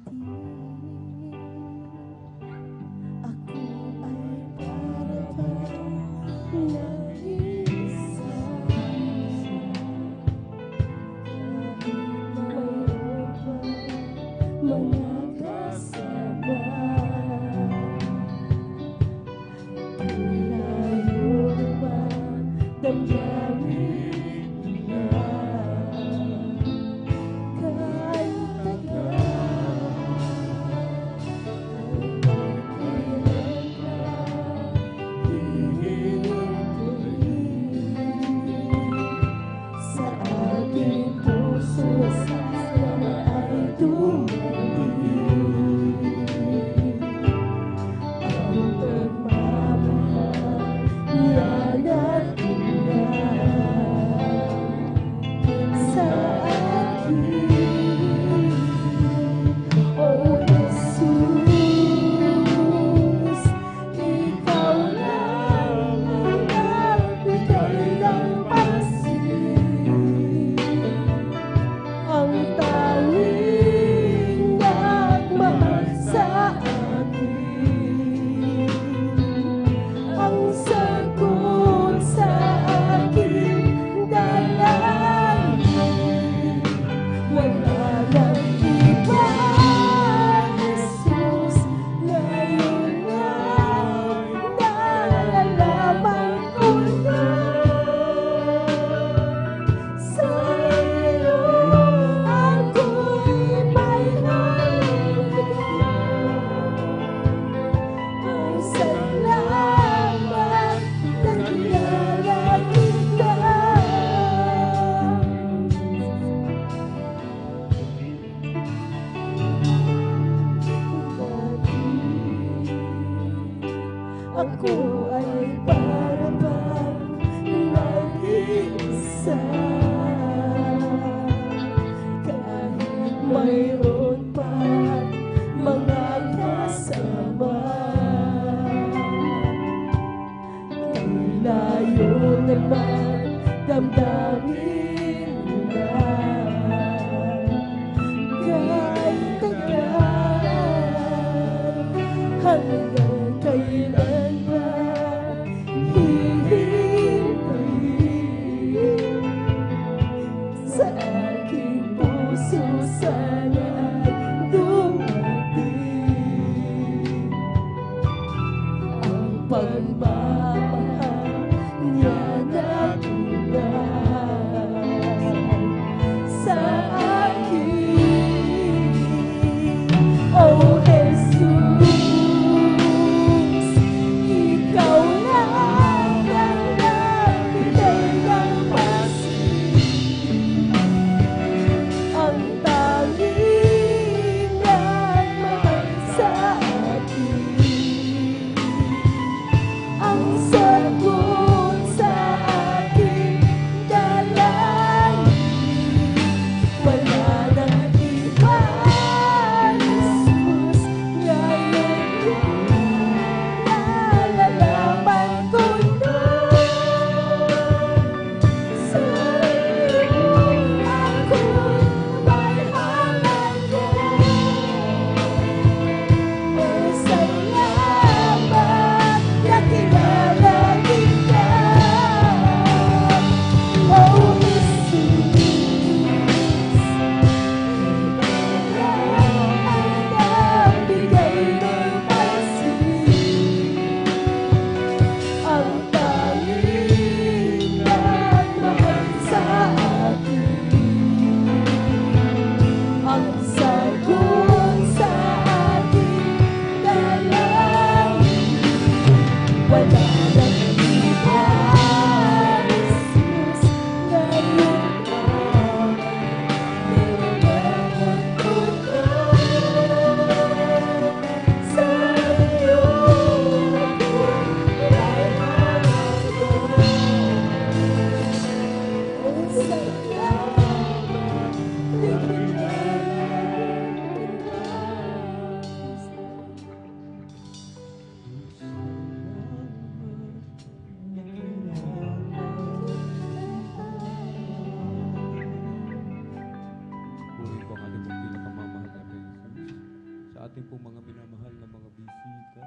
S2: ating pong mga minamahal na mga bisita,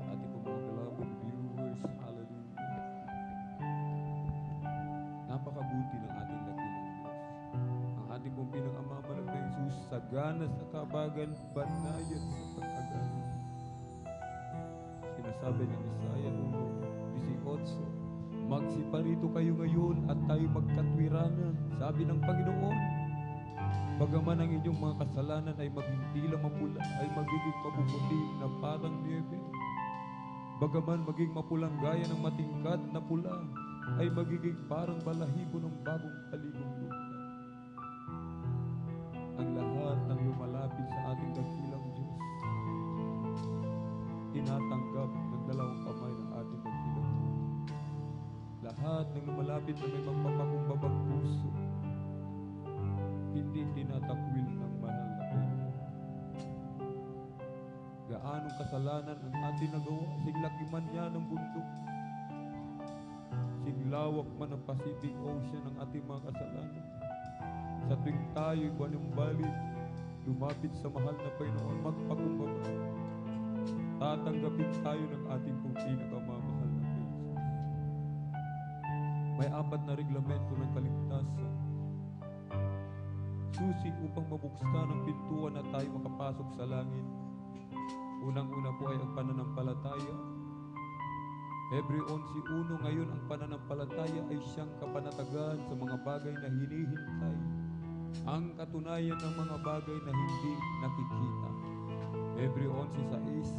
S2: ating pong mga beloved viewers, hallelujah. Napakabuti ng ating dakilang Diyos. Ang ating pong pinang-amamalang na Jesus, sagana sa kabagan, banayad sa pag-agalan. Sinasabi ng Isaiah 1:18, magsiparito kayo ngayon at tayo magkatwiranan. Sabi ng Panginoon, bagaman ang inyong mga kasalanan ay maging lang mapula, ay magiging mapuputi na parang niebe. Bagaman maging mapulang gaya ng matingkad na pula, ay magiging parang balahibo ng bagong taligong lupa. Ang lahat ng lumalapit sa ating dakilang Diyos, tinatanggap ng dalawang kamay ng ating dakilang Diyos. Lahat ng lumalapit na may magpapakumbabang puso, hindi tinatakwil ng mahal na Panginoon. Gaanong kasalanan ang ating nagawa, siglaki man yan ng bundok, siglawak man ng Pacific Ocean ang ating mga kasalanan. Sa tuwing tayo'y balimbalik, lumapit sa mahal na Panginoon, magpakumbaba, tatanggapin tayo ng ating pong pinakamamahal na Panginoon. May 4 na reglamento ng kaligtasan. Susi upang mabuksan ang pintuan na tayo makapasok sa langit. Unang-una po ay ang pananampalataya. Hebreo 11:1, ngayon ang pananampalataya ay siyang kapanatagan sa mga bagay na hinihintay, ang katunayan ng mga bagay na hindi nakikita. Hebreo 11:6,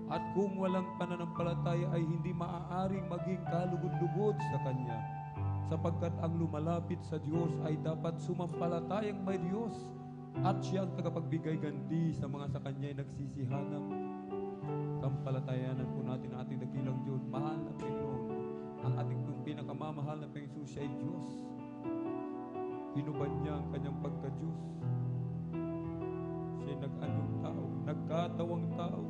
S2: at kung walang pananampalataya ay hindi maaaring maging kalugod-lugod sa Kanya, sapagkat ang lumalapit sa Diyos ay dapat sumampalatayang may Diyos at Siya ang tagapagbigay ganti sa mga sa Kanya'y nagsisihanap. Sampalatayanan po natin ang ating dakilang Diyos, mahal na Panginoon. Ang ating pinakamamahal na Panginoon, siya ay Diyos. Hinubad niya ang kanyang pagka-Diyos. Siya ay nag-anong tao, nagkatawang tao,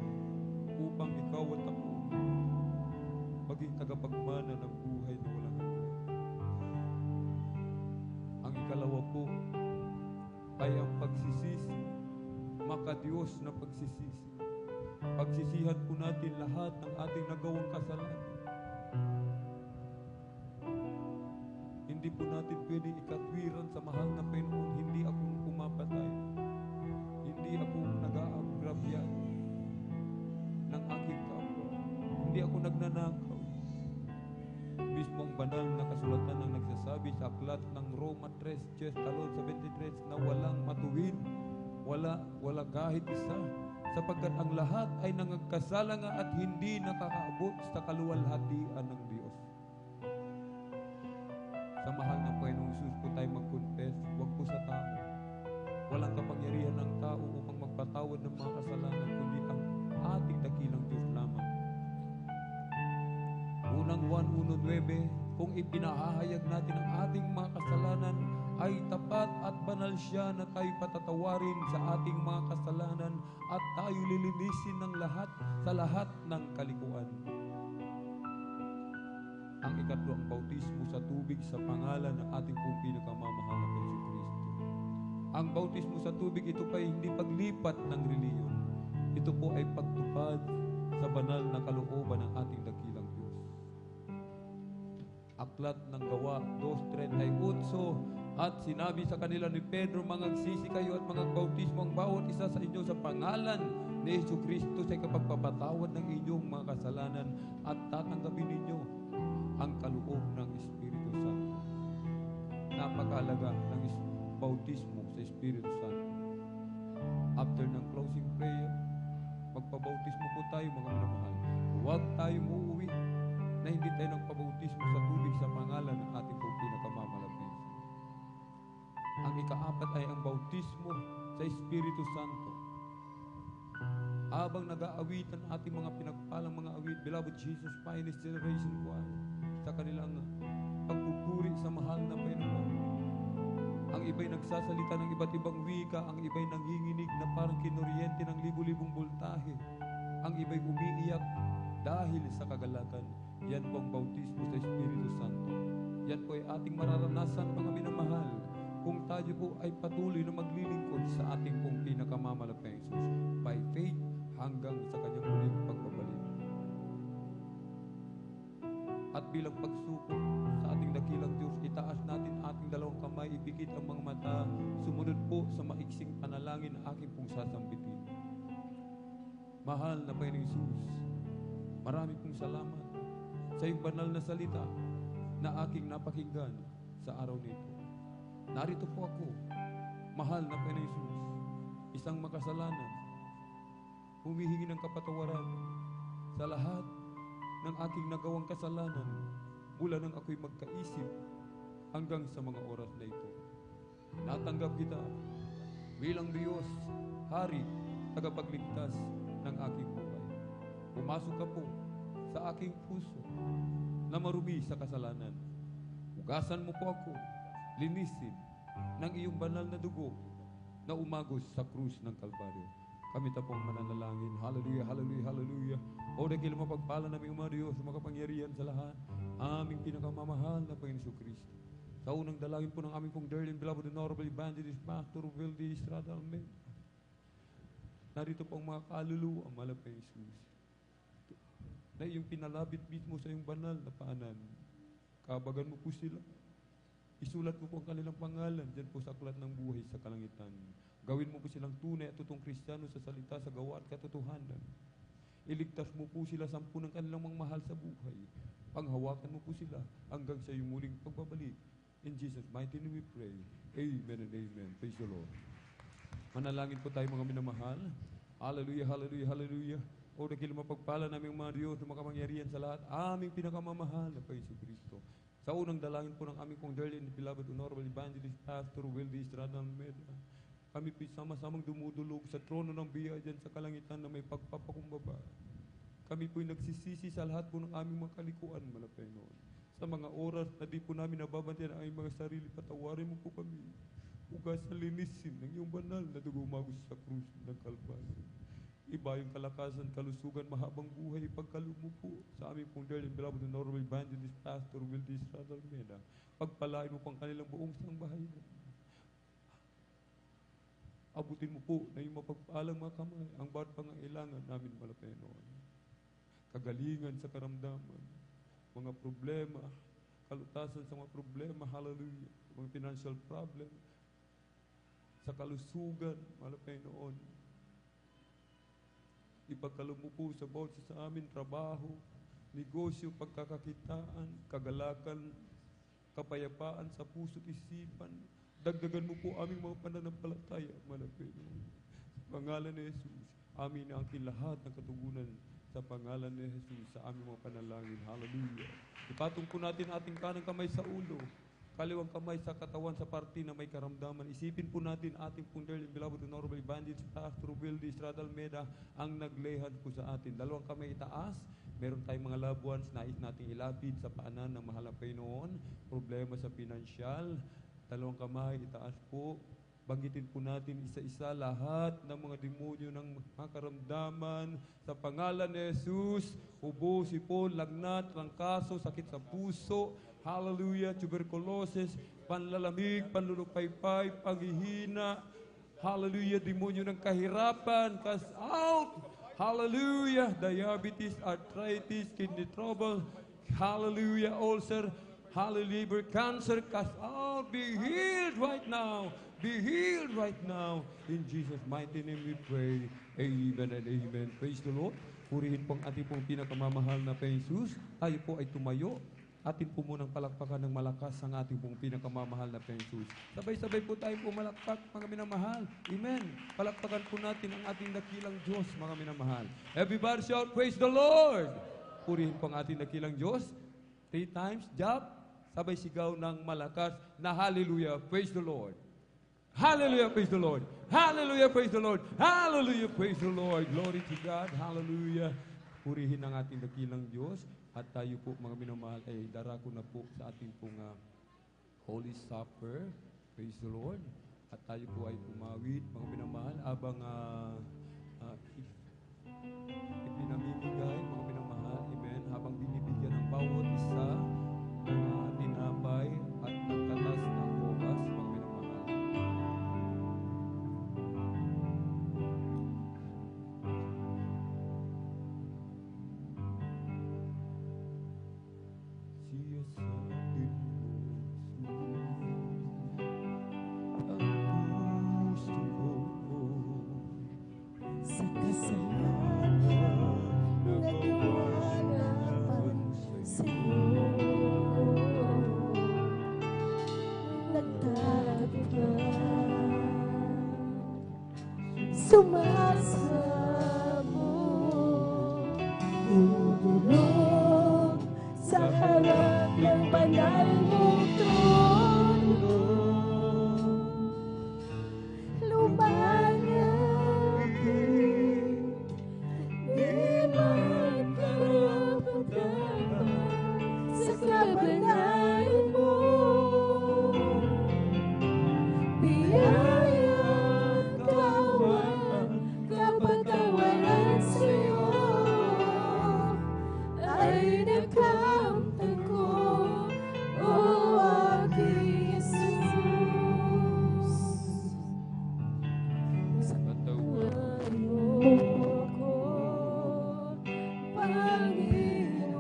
S2: upang ikaw at ako maging tagapagmana ng buhay na walang hanggan. Ang ikalawa po ay ang pagsisisi, maka-Diyos na pagsisisi. Pagsisihan po natin lahat ng ating nagawang kasalanan. Hindi po natin pwedeng ikatwiran sa mahal na Panginoon, hindi ako pumapatay, hindi ako nag-aagrabyan ng aking kapwa, hindi ako nagnanakaw. Mismo ang banal na kasulatan ang nagsasabi sa aklat ng Roma 3:73 na walang matuwid, wala kahit isa, sapagkat ang lahat ay nangagkasala nga at hindi nakakaabot sa kaluwalhatian ng Diyos. Sa mahal ng Panginoong Jesus po tayo mag-confess, huwag po sa tao. Walang kapangyarihan ng tao upang magpatawad ng mga kasalanan, kundi ang ating dakilang Diyos lamang. Unang Juan 1:9, kung ipinahahayag natin ang ating mga kasalanan, ay tapat at banal siya na tayo patatawarin sa ating mga kasalanan at tayo lilinisin ng lahat sa lahat ng kalikuan. Ang ikatlo, ang bautismo sa tubig sa pangalan ng ating pong pinakamamahal na Jesucristo. Ang bautismo sa tubig, ito pa ay hindi paglipat ng reliyon. Ito po ay pagtupad sa banal na kalooban ng ating dakilang Diyos. Aklat ng Gawa 2:38, at sinabi sa kanila ni Pedro, mangagsisi kayo at mangagbautismo ang bawat isa sa inyo sa pangalan ni Jesucristo sa kapagpapatawad ng inyong mga kasalanan at tatanggapin ninyo ang kaloob ng Espiritu Santo. Napakahalaga ng bautismo sa Espiritu Santo. After ng closing prayer, magpabautismo po tayo, mga minamahal. Huwag tayong uuwi na hindi tayo nagpabautismo sa tubig sa pangalan ng ating pong pinakamamalapit. Ang ika-4 ay ang bautismo sa Espiritu Santo. Habang nag-aawitan ating mga pinagpalang mga awit, Beloved Jesus Finest Generation Choir, sa kanilang pagpupuri sa mahal na Panginoon. Ang iba'y nagsasalita ng iba't ibang wika, ang iba'y nanginginig na parang kinuryente ng libu-libong voltahe, ang iba'y umiiyak dahil sa kagalakan. Yan po ang bautismo sa Espiritu Santo. Yan po ay ating mararanasan, mga minamahal, kung tayo po ay patuloy na maglilingkod sa ating pong pinakamamalapang Jesus by kanilang pagsuko sa ating dakilang Diyos. Itaas natin ating dalawang kamay, ipikit ang mga mata, sumunod po sa maiksing panalangin na aking pong sasambitin. Mahal na Panginoong Hesus, marami pong salamat sa iyong banal na salita na aking napakinggan sa araw nito. Narito po ako, mahal na Panginoong Hesus, isang makasalanan, humihingi ng kapatawaran sa lahat ng aking nagawang kasalanan mula nang ako'y magkaisip hanggang sa mga oras na ito. Natanggap kita bilang Diyos, Hari, tagapagligtas ng aking buhay. Pumasok ka po sa aking puso na marumi sa kasalanan. Hugasan mo po ako, linisin ng iyong banal na dugo na umagos sa krus ng Kalbaryo. Kami tapong mananalangin. Hallelujah, hallelujah, hallelujah. O dahil mapagpala namin Diyos, makapangyarihan sa lahat, aming pinakamamahal na Panginoon Kristo. Sa unang dalangin po ng aming pong dearly and beloved honorable evangelist, Pastor Wildy Estrada Almeida. Narito po ang mga kaluluwa, malapay Jesus, na iyong pinalabit mismo sa iyong banal na paanan. Kabagan mo po sila. Isulat mo po ang kanilang pangalan dyan po sa aklat ng buhay sa kalangitan. Gawin mo po silang tunay at totoong Kristiyano sa salita, sa gawa at katotohanan. Iligtas mo po sila sa ng kanilang mga mahal sa buhay. Panghawakan mo po sila hanggang sa iyong muling pagbabalik. In Jesus' mighty name we pray. Amen and amen. Praise the Lord. Manalangin po tayo mga minamahal. Hallelujah, hallelujah, hallelujah. O dahil mapagpala namin mga Diyos na makapangyarihan sa lahat, aming pinakamamahal na Panginoon Kristo. Sa unang dalangin po ng aming pong dearly and beloved honorable evangelist, Pastor Wildy Estrada Almeida, kami po sama-samang dumudulog sa trono ng biyaya dyan sa kalangitan na may pagpapakumbaba. Kami po'y nagsisisi sa lahat po ng aming mga kalikuan, malapay noon. Sa mga oras na di po namin nababantayan ang aming mga sarili, patawarin mo po kami. Hugasan, linisin ng iyong banal na dugumagos sa krus ng Kalbaryo. Iba yung kalakasan, kalusugan, mahabang buhay, pagkaloob mo po sa aming pong dearly and beloved honorable evangelist, Pastor Wildy Estrada Almeida. Pagpalain mo pang kanilang buong sangbahayan. Abutin mo po na yung mapagpalang mga kamay ang bawat pangailangan namin malapay noon. Kagalingan sa karamdaman, mga problema, kalutasan sa mga problema, hallelujah, mga financial problem, sa kalusugan, malapay noon. Ipagkaloob mo po sa bawat sa amin, trabaho, negosyo, pagkakakitaan, kagalakan, kapayapaan sa puso't isipan. Dagdagan mo po aming mga pananampalataya, malapit. Sa pangalan ni Jesus, amin na ang lahat ng katugunan sa pangalan ni Jesus sa aming mga panalangin. Hallelujah. Ipatong po natin ating kanang kamay sa ulo, kaliwang kamay sa katawan sa parte na may karamdaman. Isipin po natin ating pong dearly beloved honorable evangelist, Pastor Wildy Estrada Almeida, ang naglehan po sa atin. Dalawang kamay itaas. Meron tayong mga loved ones, nais nating ilapid sa paanan ng mahal na Panginoon. Problema sa pinansyal. Dalawang kamay, itaas po. Banggitin po natin isa-isa lahat ng mga demonyo ng mga karamdaman. Sa pangalan ni Jesus, ubo, sipon, lagnat, trangkaso, sakit sa puso, hallelujah, tuberculosis, panlalamig, panlulupaypay, panghihina, hallelujah, demonyo ng kahirapan, cast out, hallelujah, diabetes, arthritis, kidney trouble, hallelujah, ulcer, hallelujah, liver cancer, cast out, be healed right now. Be healed right now. In Jesus' mighty name we pray. Amen and amen. Praise the Lord. Purihin po ang ating pong pinakamamahal na Jesus. Tayo po ay tumayo. Atin po munang palakpakan ng malakas ang ating pong pinakamamahal na Jesus. Sabay-sabay po tayo po malakpak, mga minamahal. Amen. Palakpakan po natin ang ating dakilang Diyos, mga minamahal. Everybody shout, praise the Lord. Purihin po ang ating dakilang Diyos. 3 times, jump. Sabay sigaw ng malakas na hallelujah. Praise the Lord. Hallelujah, praise the Lord. Hallelujah, praise the Lord. Hallelujah, praise the Lord. Glory to God. Hallelujah. Purihin ang ating dakilang Diyos. At tayo po, mga minamahal, ay darako na po sa ating pong Holy Supper. Praise the Lord. At tayo po ay pumawid, mga minamahal, abang ipinamimigay, mga minamahal. Amen. Habang binibigyan ng bawat isa ng tinapay at ng katas ng bukas, mga minamahal.
S3: sa kasalanan nagwalapan sa'yo. Nagtatagpuan, sumasamo, bubulong sa harap ng banal mong trono. Lumalapit, di magkarapatan sa kabanalan mo. Biyaya, kawan, kapatawaran sa'yo ay nakamtan ko, o aking Jesus. Sa katawan mo ako, Panginoon,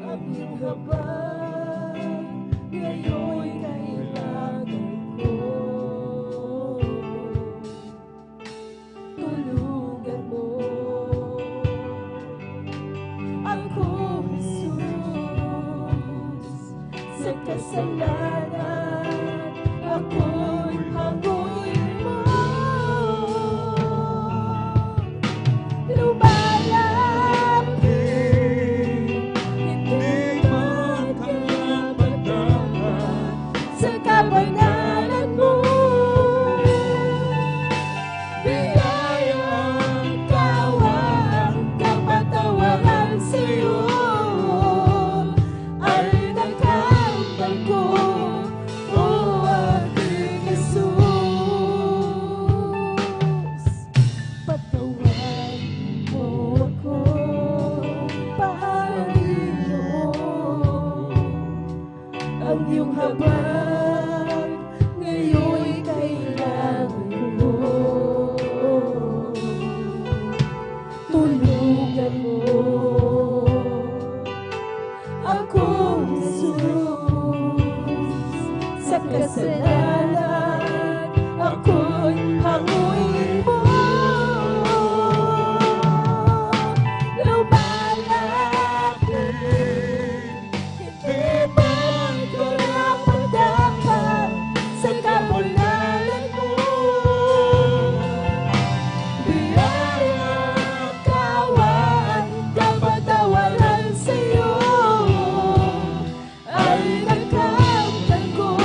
S3: ang iyong habag ngayon'y kailangan ko. Tulungan mo ako, Jesus, sa kasalanan ako'y hanguin mo. Lumalapit, hindi magkarapatan sa kabanalan mo. Biyayang kawan, kapatawaran sa'yo ay nakamtan ko, o aking Jesus. Patawarin mo ako, Panginoon, ang iyong habag ngayon'y kailangan ko. Tulungan mo ako, Jesus, sa kasalanan ako'y hanguin mo. Lumalapit, hindi magkarapatan sa kabanalan mo. Biyaya, kawan, kapatawaran sa'yo ay nakamtan ko,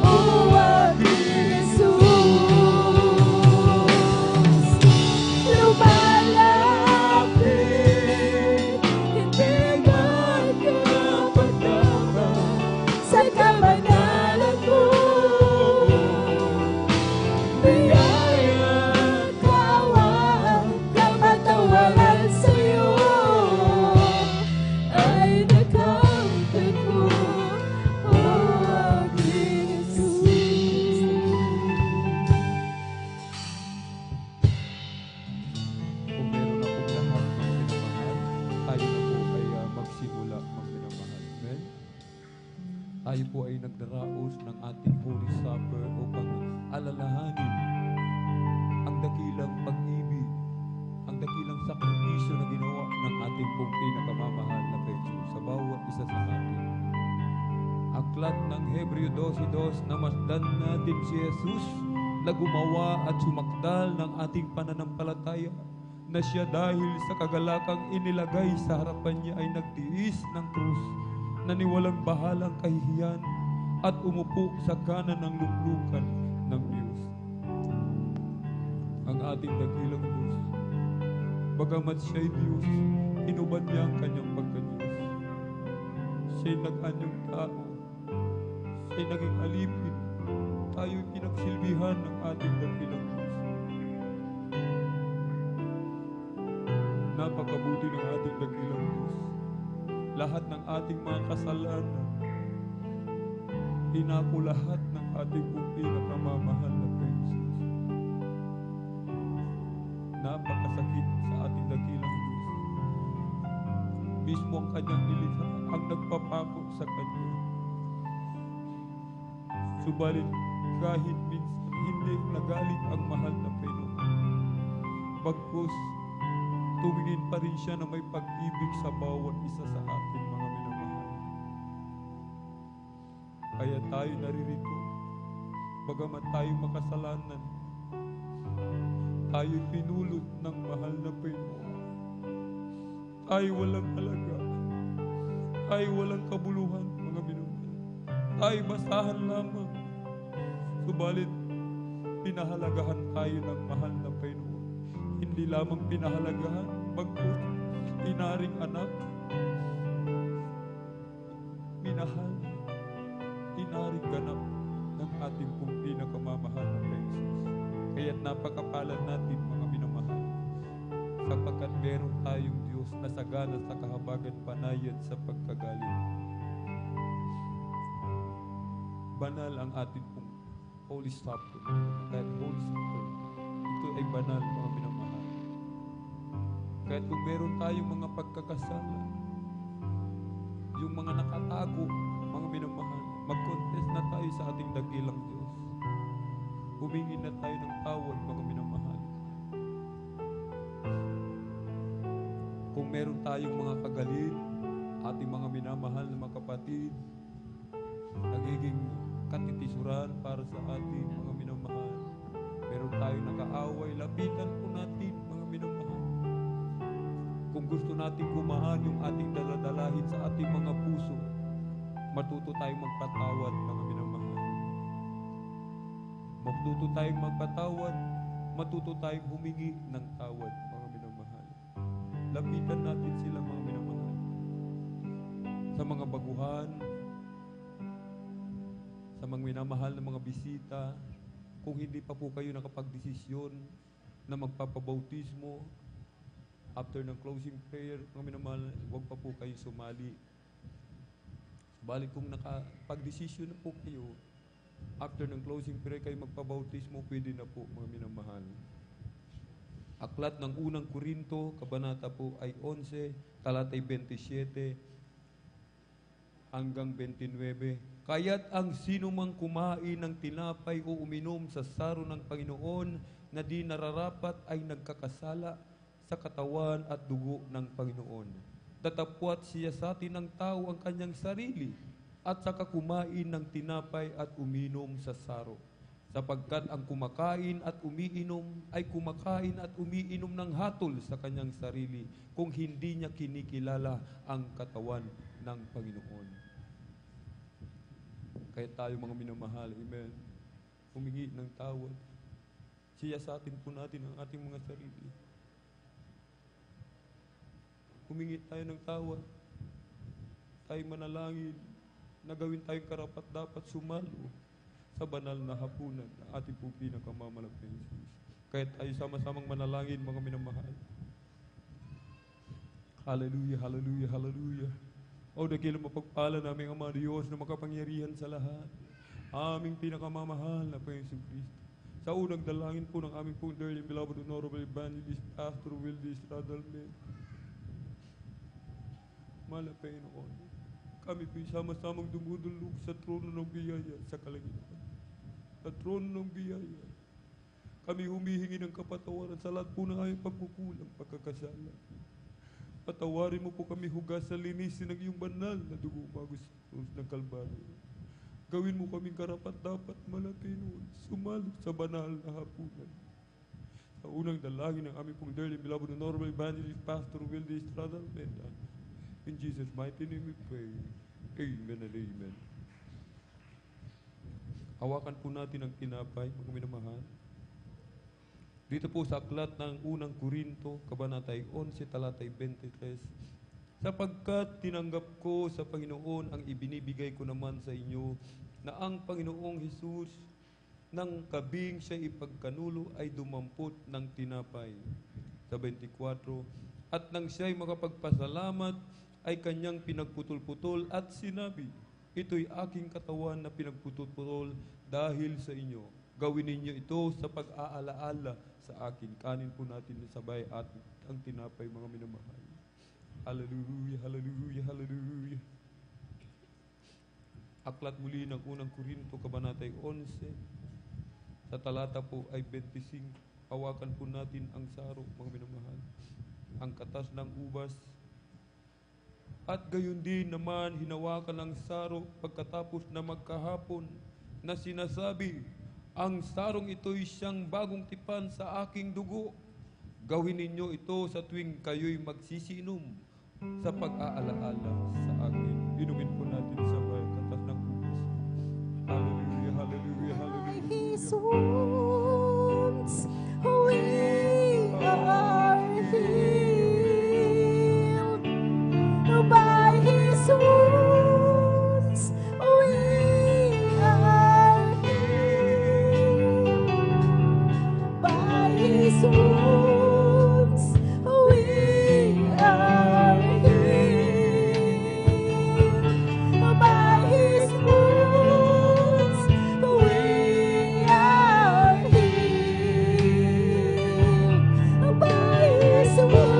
S3: o aking Jesus. Lumalapit, hindi magkarapatan sa kabanalan mo. Biyaya, kawan, kapatawaran sa'yo ay nakamtan ko, o aking Jesus.
S2: Kung meron na pong lahat ng pinamahal, tayo na po ay magsimula magpinamahal. Amen? Tayo po ay nagdaraos ng ating Holy Supper upang alalahanin ang dakilang pag-ibig, ang dakilang sakripisyo na ginawa ng ating pong pinakamamahal na Kristo sa bawat isa sa atin. Aklat ng Hebreo 12:2 na masdan natin si Jesus na gumawa at sumakdal ng ating pananampalataya, na siya dahil sa kagalakang inilagay sa harapan niya ay nagtiis ng krus, na niwalang bahalang kahihiyan at umupo sa kanan ng luklukan ng Diyos. Ang ating dakilang Diyos, bagamat siya'y Diyos, inubad niya ang kanyang pagka-Diyos. Siya'y nag-anyong tao, siya'y naging alipin, tayo'y pinagsilbihan ng ating dakilang Diyos. Napakabuti ng ating dakilang Diyos. Lahat ng ating mga kasalanan, hinako lahat ng ating pong pinakamamahal na Prince. Napakasakit sa ating dakilang Diyos. Mismo ang kanyang nilikha ang nagpapako sa kanya. Subalit kahit minsan hindi nagalit ang mahal na Panginoon. Bagkus, tumingin pa rin siya na may pag-ibig sa bawat isa sa atin, mga minamahal. Kaya tayo naririto, bagamat tayo makasalanan, tayo pinulot ng mahal na Panginoon. Tayo walang halaga, tayo walang kabuluhan, mga minamahal. Tayo basahan lamang, subalit pinahalagahan tayo ng mahal na Panginoon. Hindi lamang pinahalagahan, bagkus inaring anak, minahal, inaring ganap ng ating pong pinakamamahal na Jesus. Kaya't napakapalad natin, mga minamahal, sapagkat meron tayong Diyos na sagana sa kahabagan panayad sa pagkagaling. Banal ang ating pong Holy Supper. Kahit Holy Supper, ito ay banal, mga minamahal. Kahit kung meron tayong mga pagkakasala, yung mga nakatago, mga minamahal, mag-confess na tayo sa ating dakilang Diyos. Humingi na tayo ng tawad, mga minamahal. Kung meron tayong mga kagalit, ating mga minamahal na mga kapatid, nagiging katitisuran para sa ating mga minamahal. Meron tayong nakaaway, lapitan po natin, mga minamahal. Kung gusto natin gumaan yung ating daladalahin sa ating mga puso, matuto tayong magpatawad, mga minamahal. Matuto tayong magpatawad, matuto tayong humingi ng tawad, mga minamahal. Lapitan natin sila, mga minamahal. Sa mga baguhan, sa mga minamahal na mga bisita, kung hindi pa po kayo nakapagdesisyon na magpapabautismo, after ng closing prayer, mga minamahal, huwag pa po kayo sumali. Balik kung nakapagdesisyon na po kayo, after ng closing prayer kayo magpabautismo, pwede na po, mga minamahal. Aklat ng unang Korinto, kabanata po ay 11, talatay 27 hanggang 29. Kaya't ang sino mang kumain ng tinapay o uminom sa saro ng Panginoon na di nararapat ay nagkakasala sa katawan at dugo ng Panginoon. Datapwat siya sa atin ng tao ang kanyang sarili at saka kumain ng tinapay at uminom sa saro. Sapagkat ang kumakain at umiinom ay kumakain at umiinom ng hatol sa kanyang sarili kung hindi niya kinikilala ang katawan ng Panginoon. Kaya tayo, mga minamahal, amen, humingi ng tawad. Siya sa atin po natin ang ating mga sarili. Humingi tayo ng tawad. Tayo manalangin na gawin tayong karapat dapat sumalo sa banal na hapunan na ating po pinakamamalaking Jesus. Kaya tayo sama-samang manalangin, mga minamahal. Hallelujah, hallelujah, hallelujah. O dakilang mapagpala namin ang mga Diyos na makapangyarihan sa lahat. Aming pinakamamahal na Panginoon Kristo. Sa unang dalangin po ng aming pong dearly beloved honorable evangelist Pastor Wildis Radalme. Mahal na Panginoon, kami po sama-samang dumudulog sa trono ng biyaya sa kalangitan. Sa trono ng biyaya, kami humihingi ng kapatawaran sa lahat po ng aming pagkukulang, pagkakasala. Patawarin mo po kami hugas sa linisin ng iyong banal na dugo bago sa krus ng Kalbaryo. Gawin mo kaming karapat-dapat, malaki noon, sumalot sa banal na hapunan. Sa unang dalangin ng aming pong dearly beloved honorable evangelist Pastor Wildis Radalmeda. In Jesus' mighty name we pray. Amen and amen. Hawakan po natin ang tinapay, mga minamahal. Dito po sa aklat ng unang Korinto, kabanatay 11, talatay 23. Sapagkat tinanggap ko sa Panginoon ang ibinibigay ko naman sa inyo, na ang Panginoong Hesus, nang kabing siya ipagkanulo ay dumampot ng tinapay. Sa 24, at nang siya'y makapagpasalamat, ay kanyang pinagputol-putol at sinabi, ito'y aking katawan na pinagputol-putol dahil sa inyo. Gawin ninyo ito sa pag-aalaala sa akin. Kanin po natin sabay at ang tinapay, mga minamahal. Hallelujah, hallelujah, hallelujah. Aklat muli ng unang Korinto, kabanatay 11, Sa talata po ay 25. Hawakan po natin ang saro, mga minamahal. Ang katas ng ubas. At gayon din naman hinawakan ang saro pagkatapos na magkahapon na sinasabi, ang sarong ito'y siyang bagong tipan sa aking dugo. Gawin ninyo ito sa tuwing kayo'y magsisinom sa pag-aalaala sa akin. Inumin po natin sa katas ng ubas. Hallelujah, hallelujah, hallelujah.
S3: His wounds we are healed. By His wounds we are healed. By His wounds we are healed. By His wounds we are healed. By His wounds we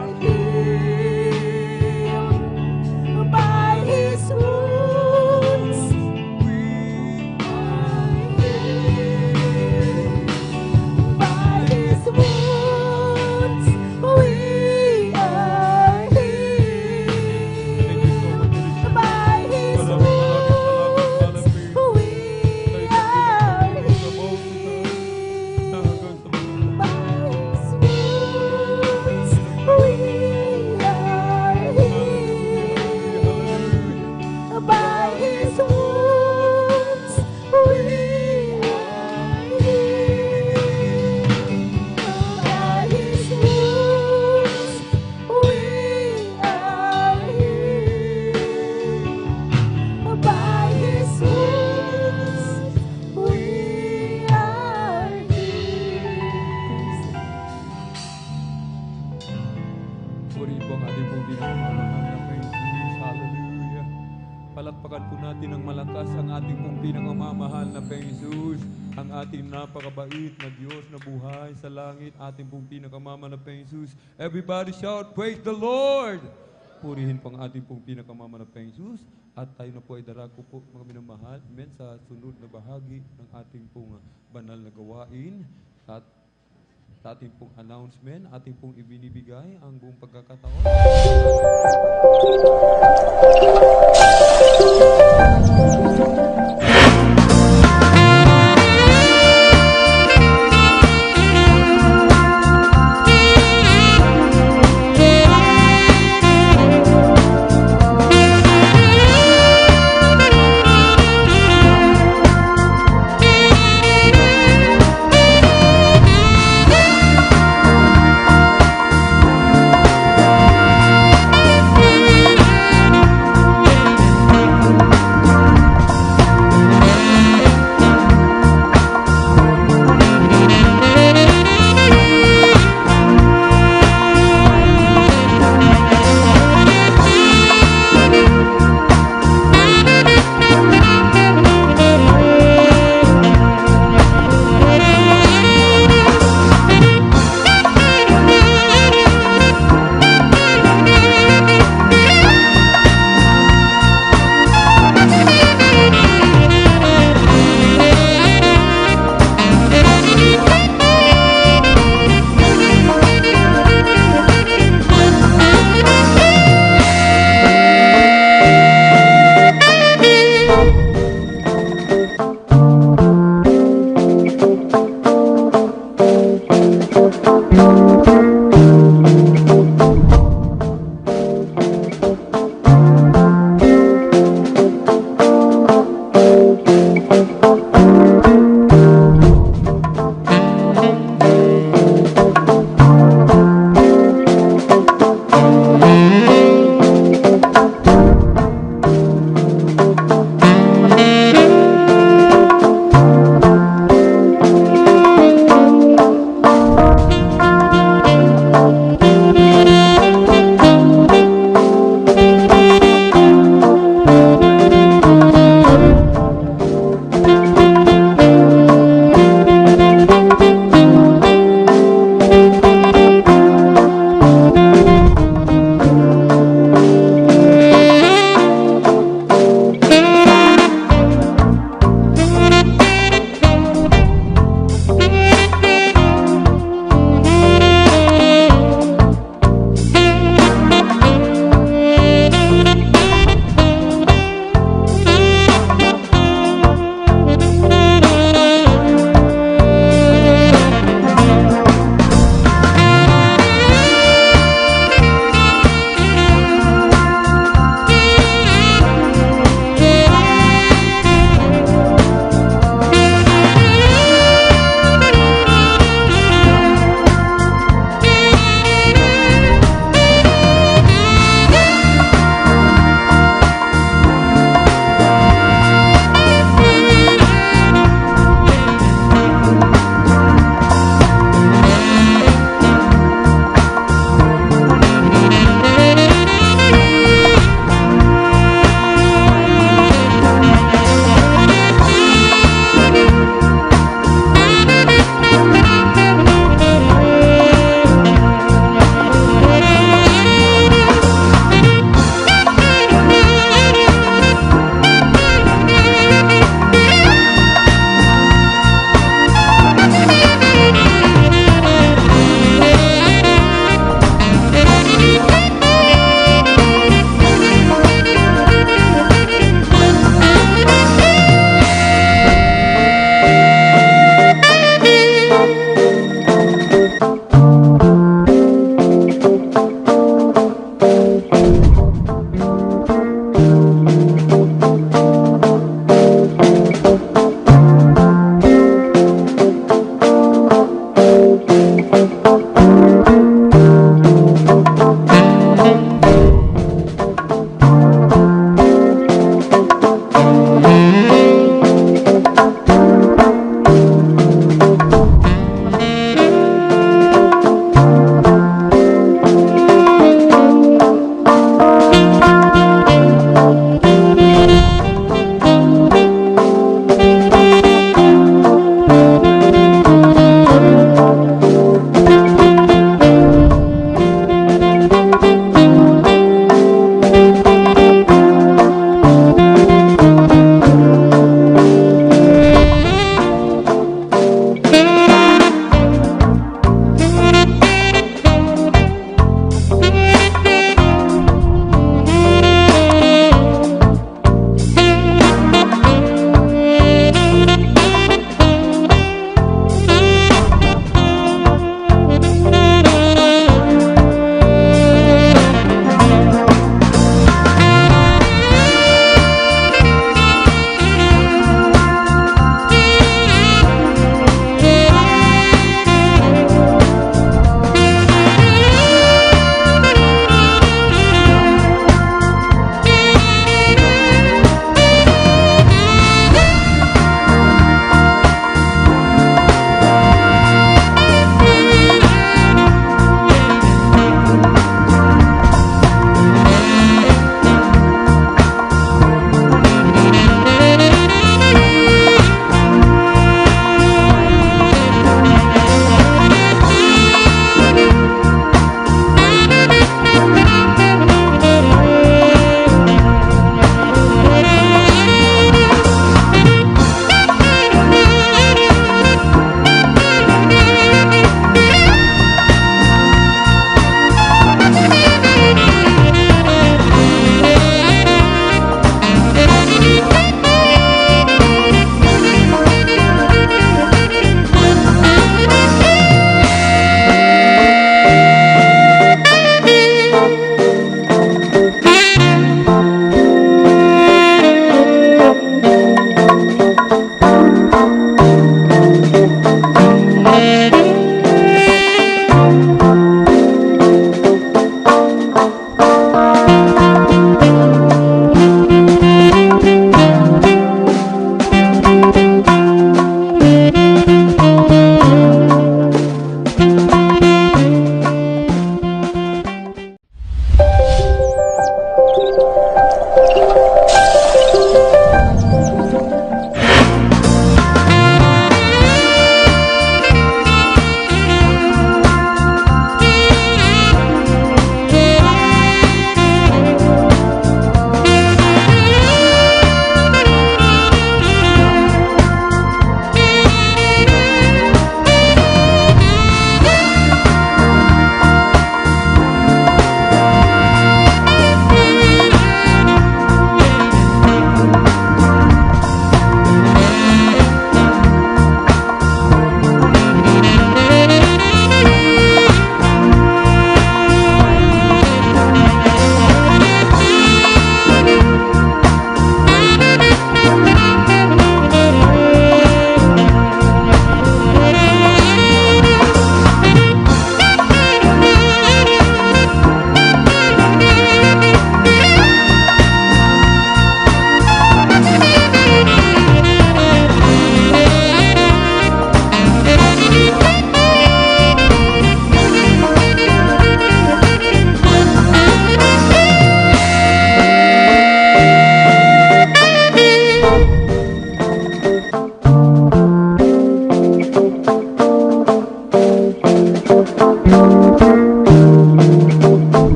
S3: are healed. By His wounds we are healed. By His wounds we are healed. By His wounds we are healed. By His wounds we are healed. By His wounds we are healed. By His wounds we are healed. By His wounds we are healed.
S2: Puri po ang ating pong pinakamamahal na Panginoon. Hallelujah. Palakpakan po natin ng malakas ang ating pong pinakamamahal na Panginoon. Ang ating napakabait na Diyos na buhay sa langit, ating pong pinakamamahal na Panginoon. Everybody shout, praise the Lord! Purihin po ang ating pong pinakamamahal na Panginoon. At tayo na po ay darako po mga minamahal. Amen. Sa sunod na bahagi ng ating pong banal na gawain. At sa ating pong announcement, ating pong ibinibigay ang buong pagkakataon.